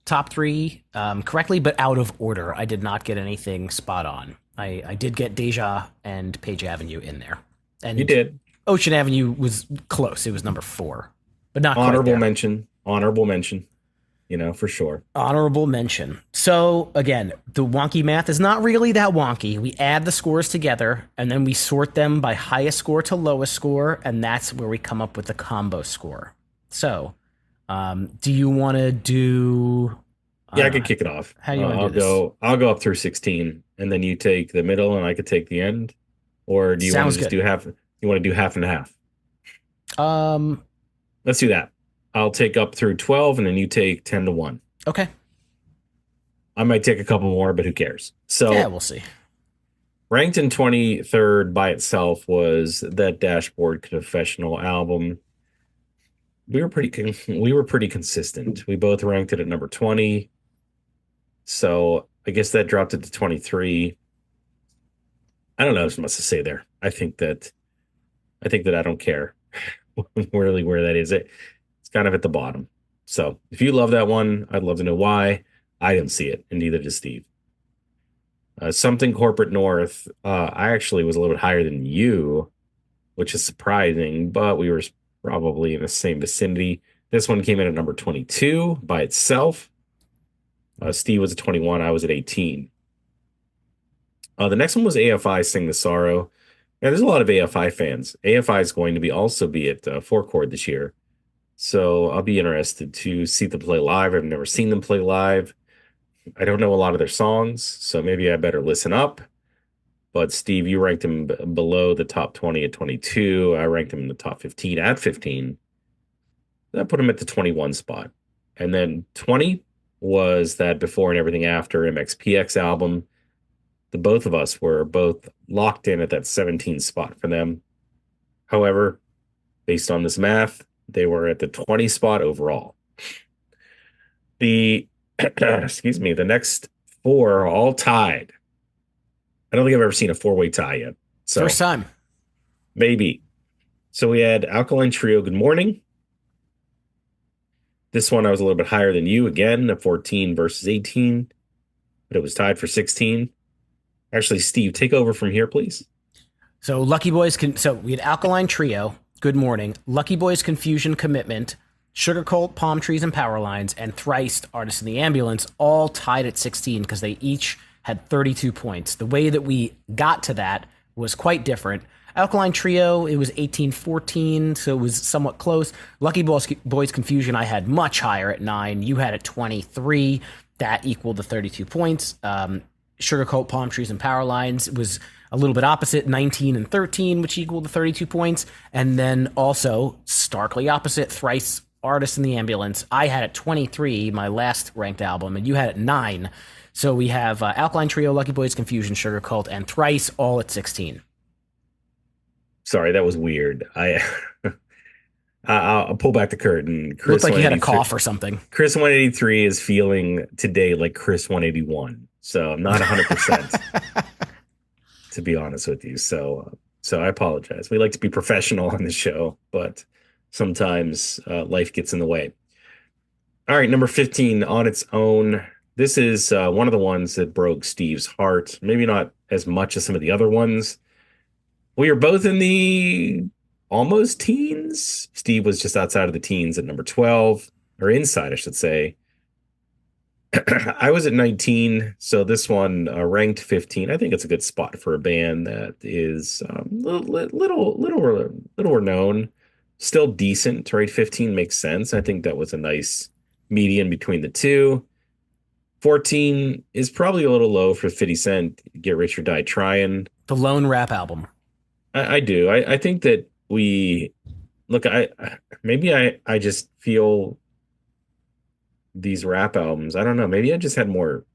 top three correctly, but out of order. I did not get anything spot on. I did get Deja and Page Avenue in there. And You did. Ocean Avenue was close. It was number 4, but not quite Honorable there. mention. Honorable mention. For sure. Honorable mention. So again, the wonky math is not really that wonky. We add the scores together and then we sort them by highest score to lowest score, and that's where we come up with the combo score. So, do you want to do? Yeah, I could kick it off. How do you want to I'll do this? go. I'll go up through 16, and then you take the middle, and I could take the end. Or do you want Sounds to just good. do half? You want to do half and half? Um. Let's do that. I'll take up through 12, and then you take 10 to 1. Okay. I might take a couple more, but who cares? So, Yeah, we'll see. ranked in 23rd by itself was that Dashboard Confessional album. We were pretty consistent. We both ranked it at number 20. So I guess that dropped it to 23. I don't know as much to say there. I think that I don't care really where that is. It's kind of at the bottom. So if you love that one, I'd love to know why. I didn't see it, and neither did Steve. Something Corporate North. I actually was a little bit higher than you, which is surprising, but we were probably in the same vicinity. This one came in at number 22 by itself. Steve was at 21. I was at 18. The next one was AFI Sing the Sorrow. Yeah, there's a lot of AFI fans. AFI is going to also be at Four Chord this year. So I'll be interested to see them play live. I've never seen them play live. I don't know a lot of their songs, so maybe I better listen up. But Steve, you ranked him below the top 20 at 22. I ranked him in the top 15 at 15. That put him at the 21 spot. And then 20 was that Before and Everything After MXPX album. The both of us were both locked in at that 17 spot for them. However, based on this math, they were at the 20 spot overall. The excuse me, the next four are all tied. I don't think I've ever seen a four-way tie yet. So First time. maybe. So we had Alkaline Trio, Good Morning. This one I was a little bit higher than you again, at 14 versus 18, but it was tied for 16. Actually, Steve, take over from here, please. So Lucky Boys so we had Alkaline Trio, Good Morning, Lucky Boys Confusion Commitment, Sugar Cult, Palm Trees and Power Lines, and Thrice, Artist in the Ambulance, all tied at 16 because they each had 32 points. The way that we got to that was quite different. Alkaline Trio, it was 18-14, so it was somewhat close. Lucky Boys Confusion, I had much higher at 9. You had at 23. That equaled the 32 points. Sugar Cult, Palm Trees, and Power Lines was a little bit opposite, 19 and 13, which equaled the 32 points. And then also, starkly opposite, Thrice, Artist in the Ambulance. I had at 23, my last ranked album, and you had at 9. So we have Alkaline Trio, Lucky Boys Confusion, Sugar Cult, and Thrice all at 16. Sorry, that was weird. I'll pull back the curtain. Looked like you had a cough or something. Chris 183 is feeling today like Chris 181. So I'm not 100%, to be honest with you. So I apologize. We like to be professional on the show, but sometimes life gets in the way. All right, number 15 on its own. This is one of the ones that broke Steve's heart. Maybe not as much as some of the other ones. We are both in the almost teens. Steve was just outside of the teens at number 12, or inside, I should say. I was at 19, so this one ranked 15. I think it's a good spot for a band that is little known, still decent. Right, 15 makes sense. I think that was a nice median between the two. 14 is probably a little low for 50 Cent. Get Rich or Die Trying. The lone rap album. I do. I think that we look. I just feel these rap albums. I don't know. Maybe I just had more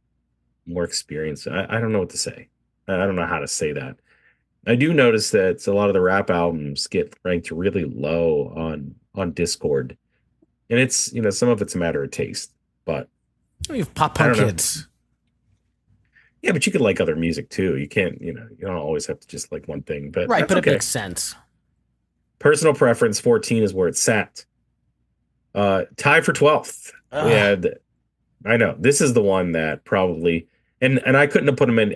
experience. I don't know what to say. I don't know how to say that. I do notice that a lot of the rap albums get ranked really low on Discord. And it's, some of it's a matter of taste, but We have pop I punk don't know. kids. Yeah, but you could like other music too. You can't, you don't always have to just like one thing, but Right, that's but it okay. makes sense. Personal preference, 14 is where it's sat. Tied for 12th. We Ugh. had, I know, this is the one that probably, and I couldn't have put them in.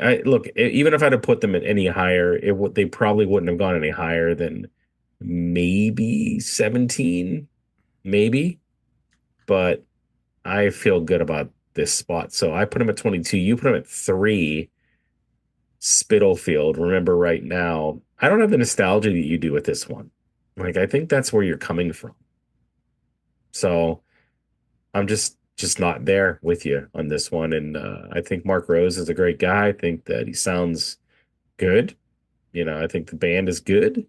Even if I had put them in any higher, they probably wouldn't have gone any higher than maybe 17, maybe. But I feel good about this spot. So I put him at 22. You put him at 3. Spitalfield. Remember right now, I don't have the nostalgia that you do with this one. Like, I think that's where you're coming from. So I'm just not there with you on this one. And I think Mark Rose is a great guy. I think that he sounds good. I think the band is good,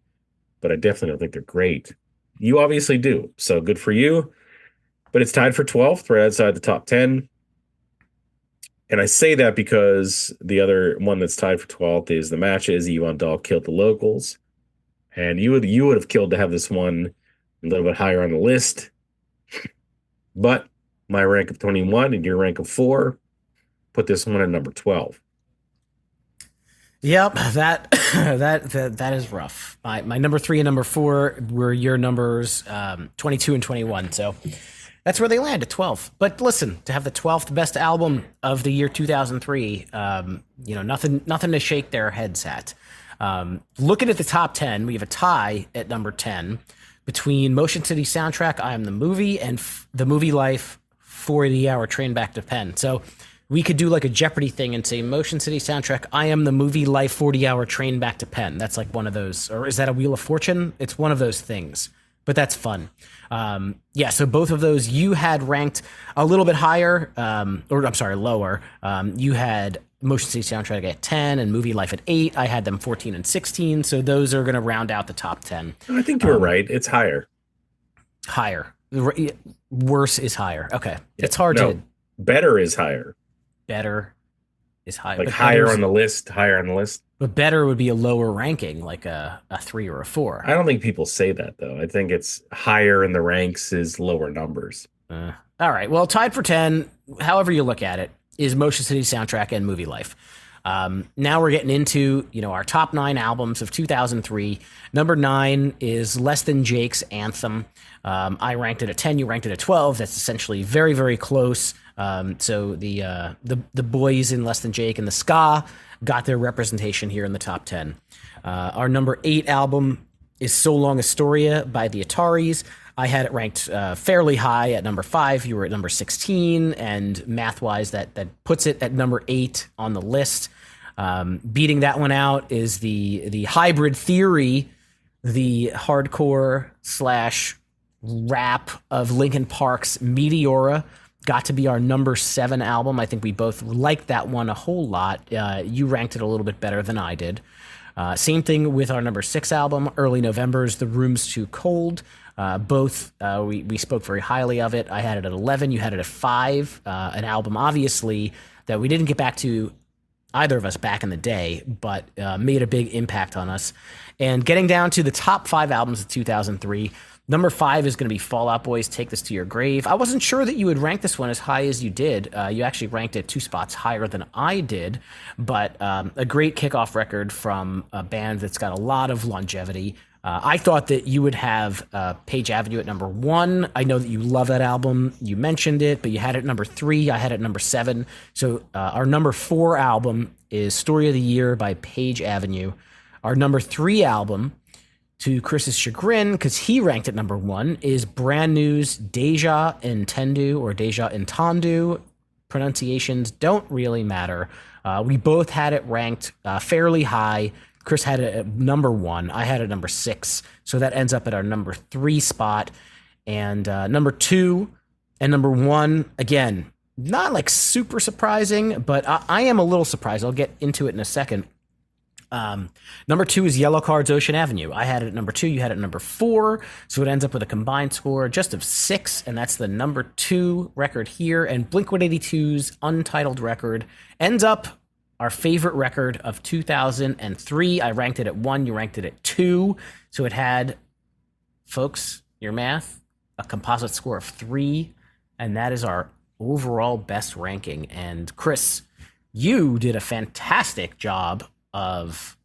but I definitely don't think they're great. You obviously do. So good for you. But it's tied for 12th, right outside the top 10. And I say that because the other one that's tied for 12th is the matches. Yvonne Dahl killed the locals. And you would have killed to have this one a little bit higher on the list. But my rank of 21 and your rank of 4 put this one at number 12. Yep, that is rough. My number 3 and number 4 were your numbers 22 and 21. So that's where they land at 12. But listen, to have the 12th best album of the year 2003, nothing to shake their heads at. Looking at the top 10, we have a tie at number 10 between Motion City Soundtrack, I Am the Movie, and The Movie Life, 40-Hour Train Back to Penn. So we could do like a Jeopardy thing and say Motion City Soundtrack, I Am the Movie Life, 40-Hour Train Back to Penn. That's like one of those, or is that a Wheel of Fortune? It's one of those things, but that's fun. So both of those you had ranked a little bit higher, or I'm sorry, lower. You had Motion City Soundtrack at 10 and Movie Life at 8. I had them 14 and 16. So those are going to round out the top 10. I think you were right. It's higher. Higher. Worse is higher. Okay. Yeah. It's hard to. Better is higher. Better is higher. Like higher on the list. Higher on the list. But better would be a lower ranking, like a 3 or a 4. I don't think people say that, though. I think it's higher in the ranks is lower numbers. All right. Well, tied for 10, however you look at it, is Motion City Soundtrack and Movie Life. Now we're getting into, our top 9 albums of 2003. Number 9 is Less Than Jake's Anthem. I ranked it at 10. You ranked it at 12. That's essentially very, very close. So the boys in Less Than Jake and the ska got their representation here in the top 10. Our number 8 album is So Long Astoria by the Ataris. I had it ranked fairly high at number 5. You were at number 16, and math-wise, that puts it at number 8 on the list. Beating that one out is the Hybrid Theory, the hardcore / rap of Linkin Park's Meteora. Got to be our number 7 album. I think we both liked that one a whole lot. You ranked it a little bit better than I did. Same thing with our number 6 album, Early November's The Room's Too Cold. Both we spoke very highly of it. I had it at 11. You had it at 5. An album, obviously, that we didn't get back to, either of us, back in the day, but made a big impact on us. And getting down to the top 5 albums of 2003, number 5 is going to be Fall Out Boy's Take This to Your Grave. I wasn't sure that you would rank this one as high as you did. You actually ranked it 2 spots higher than I did, but a great kickoff record from a band that's got a lot of longevity. I thought that you would have Page Avenue at number 1. I know that you love that album. You mentioned it, but you had it at number 3. I had it at number 7. So our number 4 album is Story of the Year by Page Avenue. Our number 3 album, to Chris's chagrin, because he ranked at number 1, is Brand New's Deja Entendu, or Deja Entendu. Pronunciations don't really matter. We both had it ranked fairly high. Chris had it at number 1. I had it at number 6. So that ends up at our number 3 spot. And number 2 and number 1, again, not like super surprising, but I am a little surprised. I'll get into it in a second. Number 2 is Yellow Card's Ocean Avenue. I had it at number 2. You had it at number 4. So it ends up with a combined score just of 6. And that's the number 2 record here. And Blink-182's Untitled record ends up our favorite record of 2003. I ranked it at 1. You ranked it at 2. So it had, folks, your math, a composite score of 3, and that is our overall best ranking. And Chris, you did a fantastic job of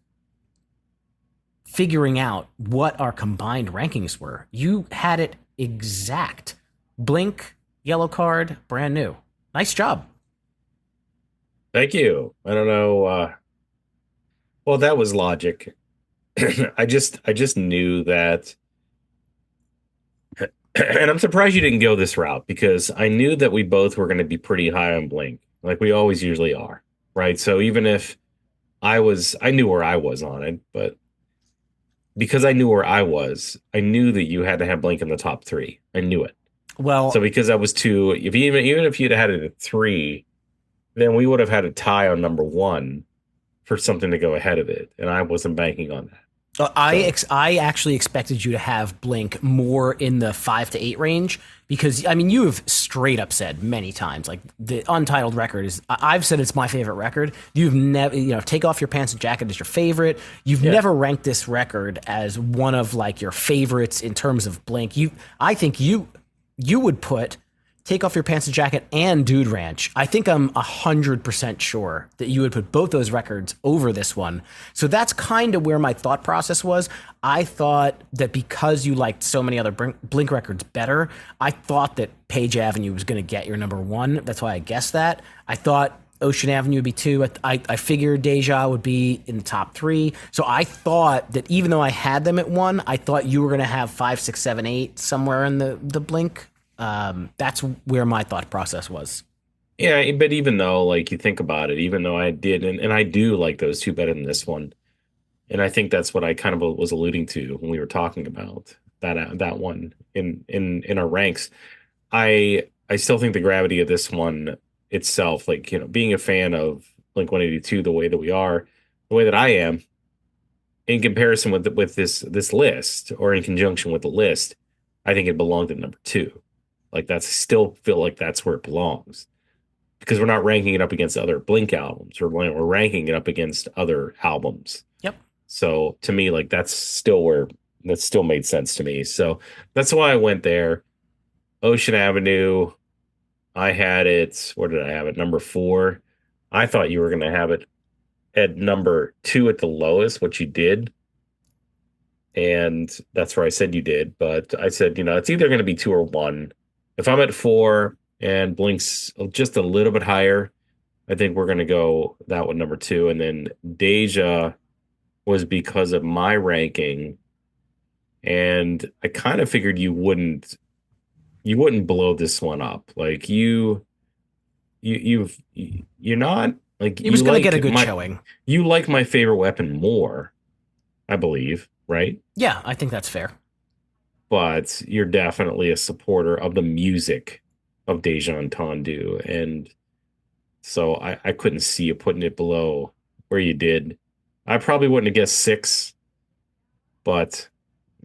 figuring out what our combined rankings were. You had it exact. Blink, yellow card, brand new. Nice job. Thank you. I don't know. Well, that was logic. I just knew that, and I'm surprised you didn't go this route because I knew that we both were going to be pretty high on Blink, like we always usually are, right? So even if I knew where I was on it, but because I knew where I knew that you had to have Blink in the top 3. I knew it. Well, So because I was 2, if even if you'd had it at 3, then we would have had a tie on number 1 for something to go ahead of it, and I wasn't banking on that. I actually expected you to have Blink more in the 5 to 8 range because, I mean, you have straight up said many times, like, the Untitled record is, I've said it's my favorite record. You've never, Take Off Your Pants and Jacket is your favorite. You've never ranked this record as one of, like, your favorites in terms of Blink. I think you would put Take Off Your Pants and Jacket and Dude Ranch. I think I'm 100% sure that you would put both those records over this one. So that's kind of where my thought process was. I thought that because you liked so many other Blink records better, I thought that Page Avenue was going to get your number 1. That's why I guessed that. I thought Ocean Avenue would be 2. I figured Deja would be in the top 3. So I thought that even though I had them at 1, I thought you were going to have 5, 6, 7, 8 somewhere in the Blink. That's where my thought process was. Yeah, but even though, like, you think about it, even though I did, and I do like those 2 better than this one, and I think that's what I kind of was alluding to when we were talking about that one in our ranks. I still think the gravity of this one itself, like, being a fan of Blink 182 the way that we are, the way that I am, in comparison with this list, or in conjunction with the list, I think it belonged at number 2. Like, that's still feel like that's where it belongs because we're not ranking it up against other Blink albums, or we're ranking it up against other albums. Yep. So to me, like, that still made sense to me. So that's why I went there. Ocean Avenue, I had it. Where did I have it? Number 4. I thought you were going to have it at number 2 at the lowest, which you did. And that's where I said you did. But I said, it's either going to be 2 or 1. If I'm at 4 and Blink's just a little bit higher, I think we're going to go that one number 2. And then Deja was because of my ranking. And I kind of figured you wouldn't blow this one up. Like, you're not, like, He was going to get a good showing. You like My Favorite Weapon more, I believe, right? Yeah, I think that's fair. But you're definitely a supporter of the music of Deja and Tendu. And so I couldn't see you putting it below where you did. I probably wouldn't have guessed 6, but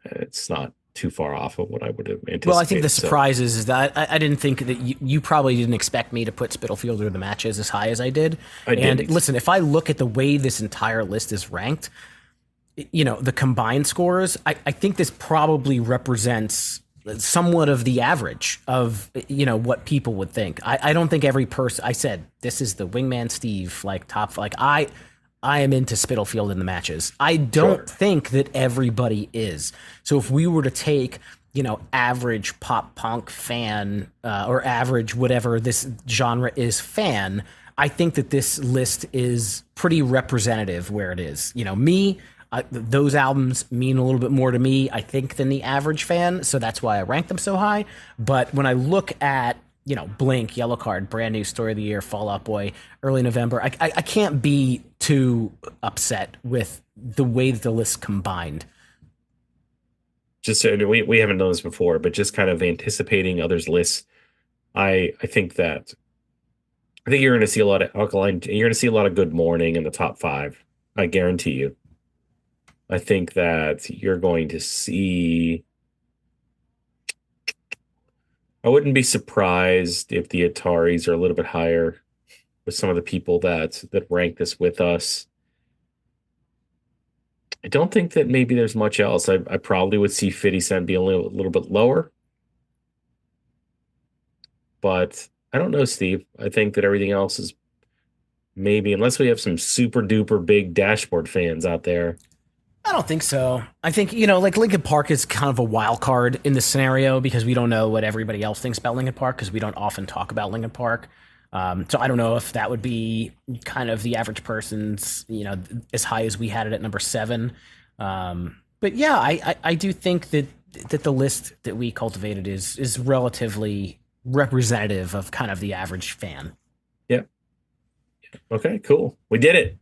it's not too far off of what I would have anticipated. Well, I think the surprise is that I didn't think that you probably didn't expect me to put Spitalfield or the Matches as high as I did. And listen, if I look at the way this entire list is ranked, the combined scores, I think this probably represents somewhat of the average of, what people would think. I don't think every person, I said, this is the Wingman Steve, like, top, like, I am into Spitalfield in the Matches. I don't think that everybody is. So if we were to take, average pop punk fan, or average whatever this genre is fan, I think that this list is pretty representative where it is. Those albums mean a little bit more to me, I think, than the average fan. So that's why I rank them so high. But when I look at, Blink, Yellow Card, Brand New, Story of the Year, Fall Out Boy, Early November, I can't be too upset with the way that the list combined. Just we haven't done this before, but just kind of anticipating others' lists. I think you're going to see a lot of Alkaline. You're going to see a lot of Good Morning in the top 5. I guarantee you. I think that you're going to see. I wouldn't be surprised if the Ataris are a little bit higher with some of the people that rank this with us. I don't think that maybe there's much else. I probably would see 50 Cent be a little bit lower. But I don't know, Steve. I think that everything else is maybe, unless we have some super duper big dashboard fans out there. I don't think so. I think, like Linkin Park is kind of a wild card in this scenario because we don't know what everybody else thinks about Linkin Park because we don't often talk about Linkin Park. So I don't know if that would be kind of the average person's, as high as we had it at number 7. But yeah, I do think that the list that we cultivated is relatively representative of kind of the average fan. Yep. Okay, cool. We did it.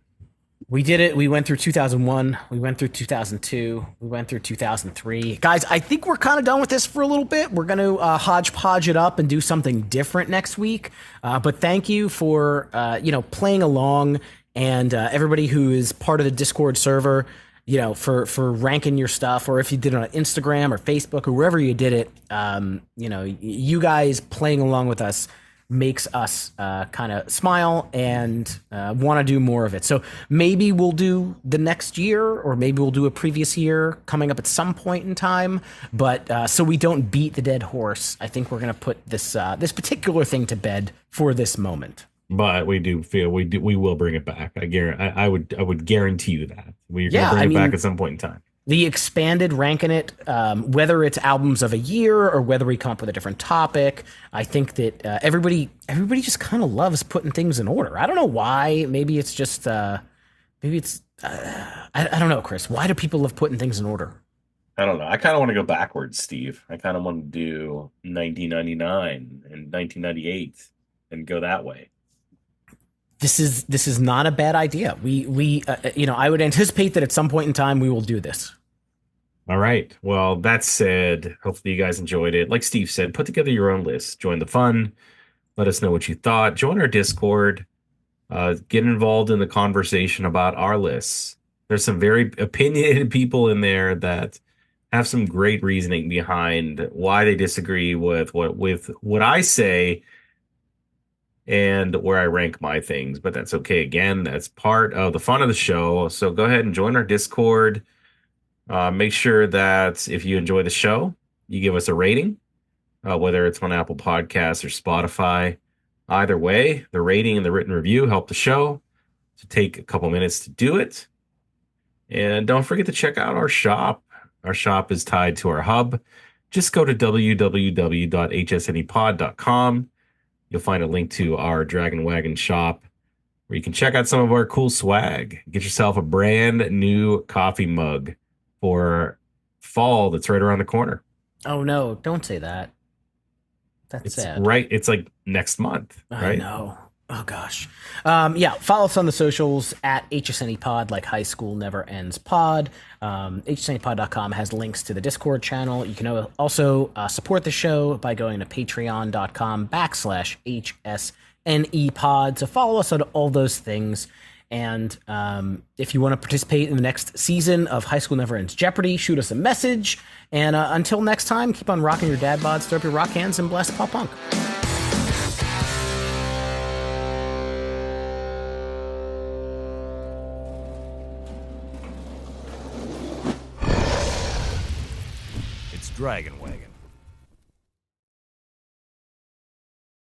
We did it. We went through 2001. We went through 2002. We went through 2003. Guys, I think we're kind of done with this for a little bit. We're going to hodgepodge it up and do something different next week. But thank you for, playing along and everybody who is part of the Discord server, for ranking your stuff, or if you did it on Instagram or Facebook or wherever you did it, you guys playing along with us makes us kind of smile and want to do more of it. So maybe we'll do the next year, or maybe we'll do a previous year coming up at some point in time. But so we don't beat the dead horse, I think we're going to put this particular thing to bed for this moment. But we do feel we will bring it back. I would guarantee you that we're going to bring it back at some point in time. The expanded Rankin' It, whether it's albums of a year or whether we come up with a different topic, I think that everybody just kind of loves putting things in order. I don't know why. Maybe it's just I don't know, Chris. Why do people love putting things in order? I don't know. I kind of want to go backwards, Steve. I kind of want to do 1999 and 1998 and go that way. This is not a bad idea. We I would anticipate that at some point in time we will do this. All right. Well, that said, hopefully you guys enjoyed it. Like Steve said, put together your own list. Join the fun. Let us know what you thought. Join our Discord. Get involved in the conversation about our lists. There's some very opinionated people in there that have some great reasoning behind why they disagree with what I say and where I rank my things. But that's okay. Again, that's part of the fun of the show. So go ahead and join our Discord. Make sure that if you enjoy the show, you give us a rating, whether it's on Apple Podcasts or Spotify. Either way, the rating and the written review help the show. So take a couple minutes to do it. And don't forget to check out our shop. Our shop is tied to our hub. Just go to www.hsnepod.com. You'll find a link to our Dragon Wagon shop where you can check out some of our cool swag. Get yourself a brand new coffee mug for fall that's right around the corner. Oh no, don't say that. That's sad. Right. It's like next month. Right? I know. Oh gosh. Follow us on the socials at HSNEPod, like High School Never Ends Pod. HSNEPod.com has links to the Discord channel. You can also support the show by going to patreon.com/HSNEPod. So follow us on all those things. And if you want to participate in the next season of High School Never Ends Jeopardy, shoot us a message. And until next time, keep on rocking your dad bods, throw up your rock hands, and blast pop punk. Dragon Wagon.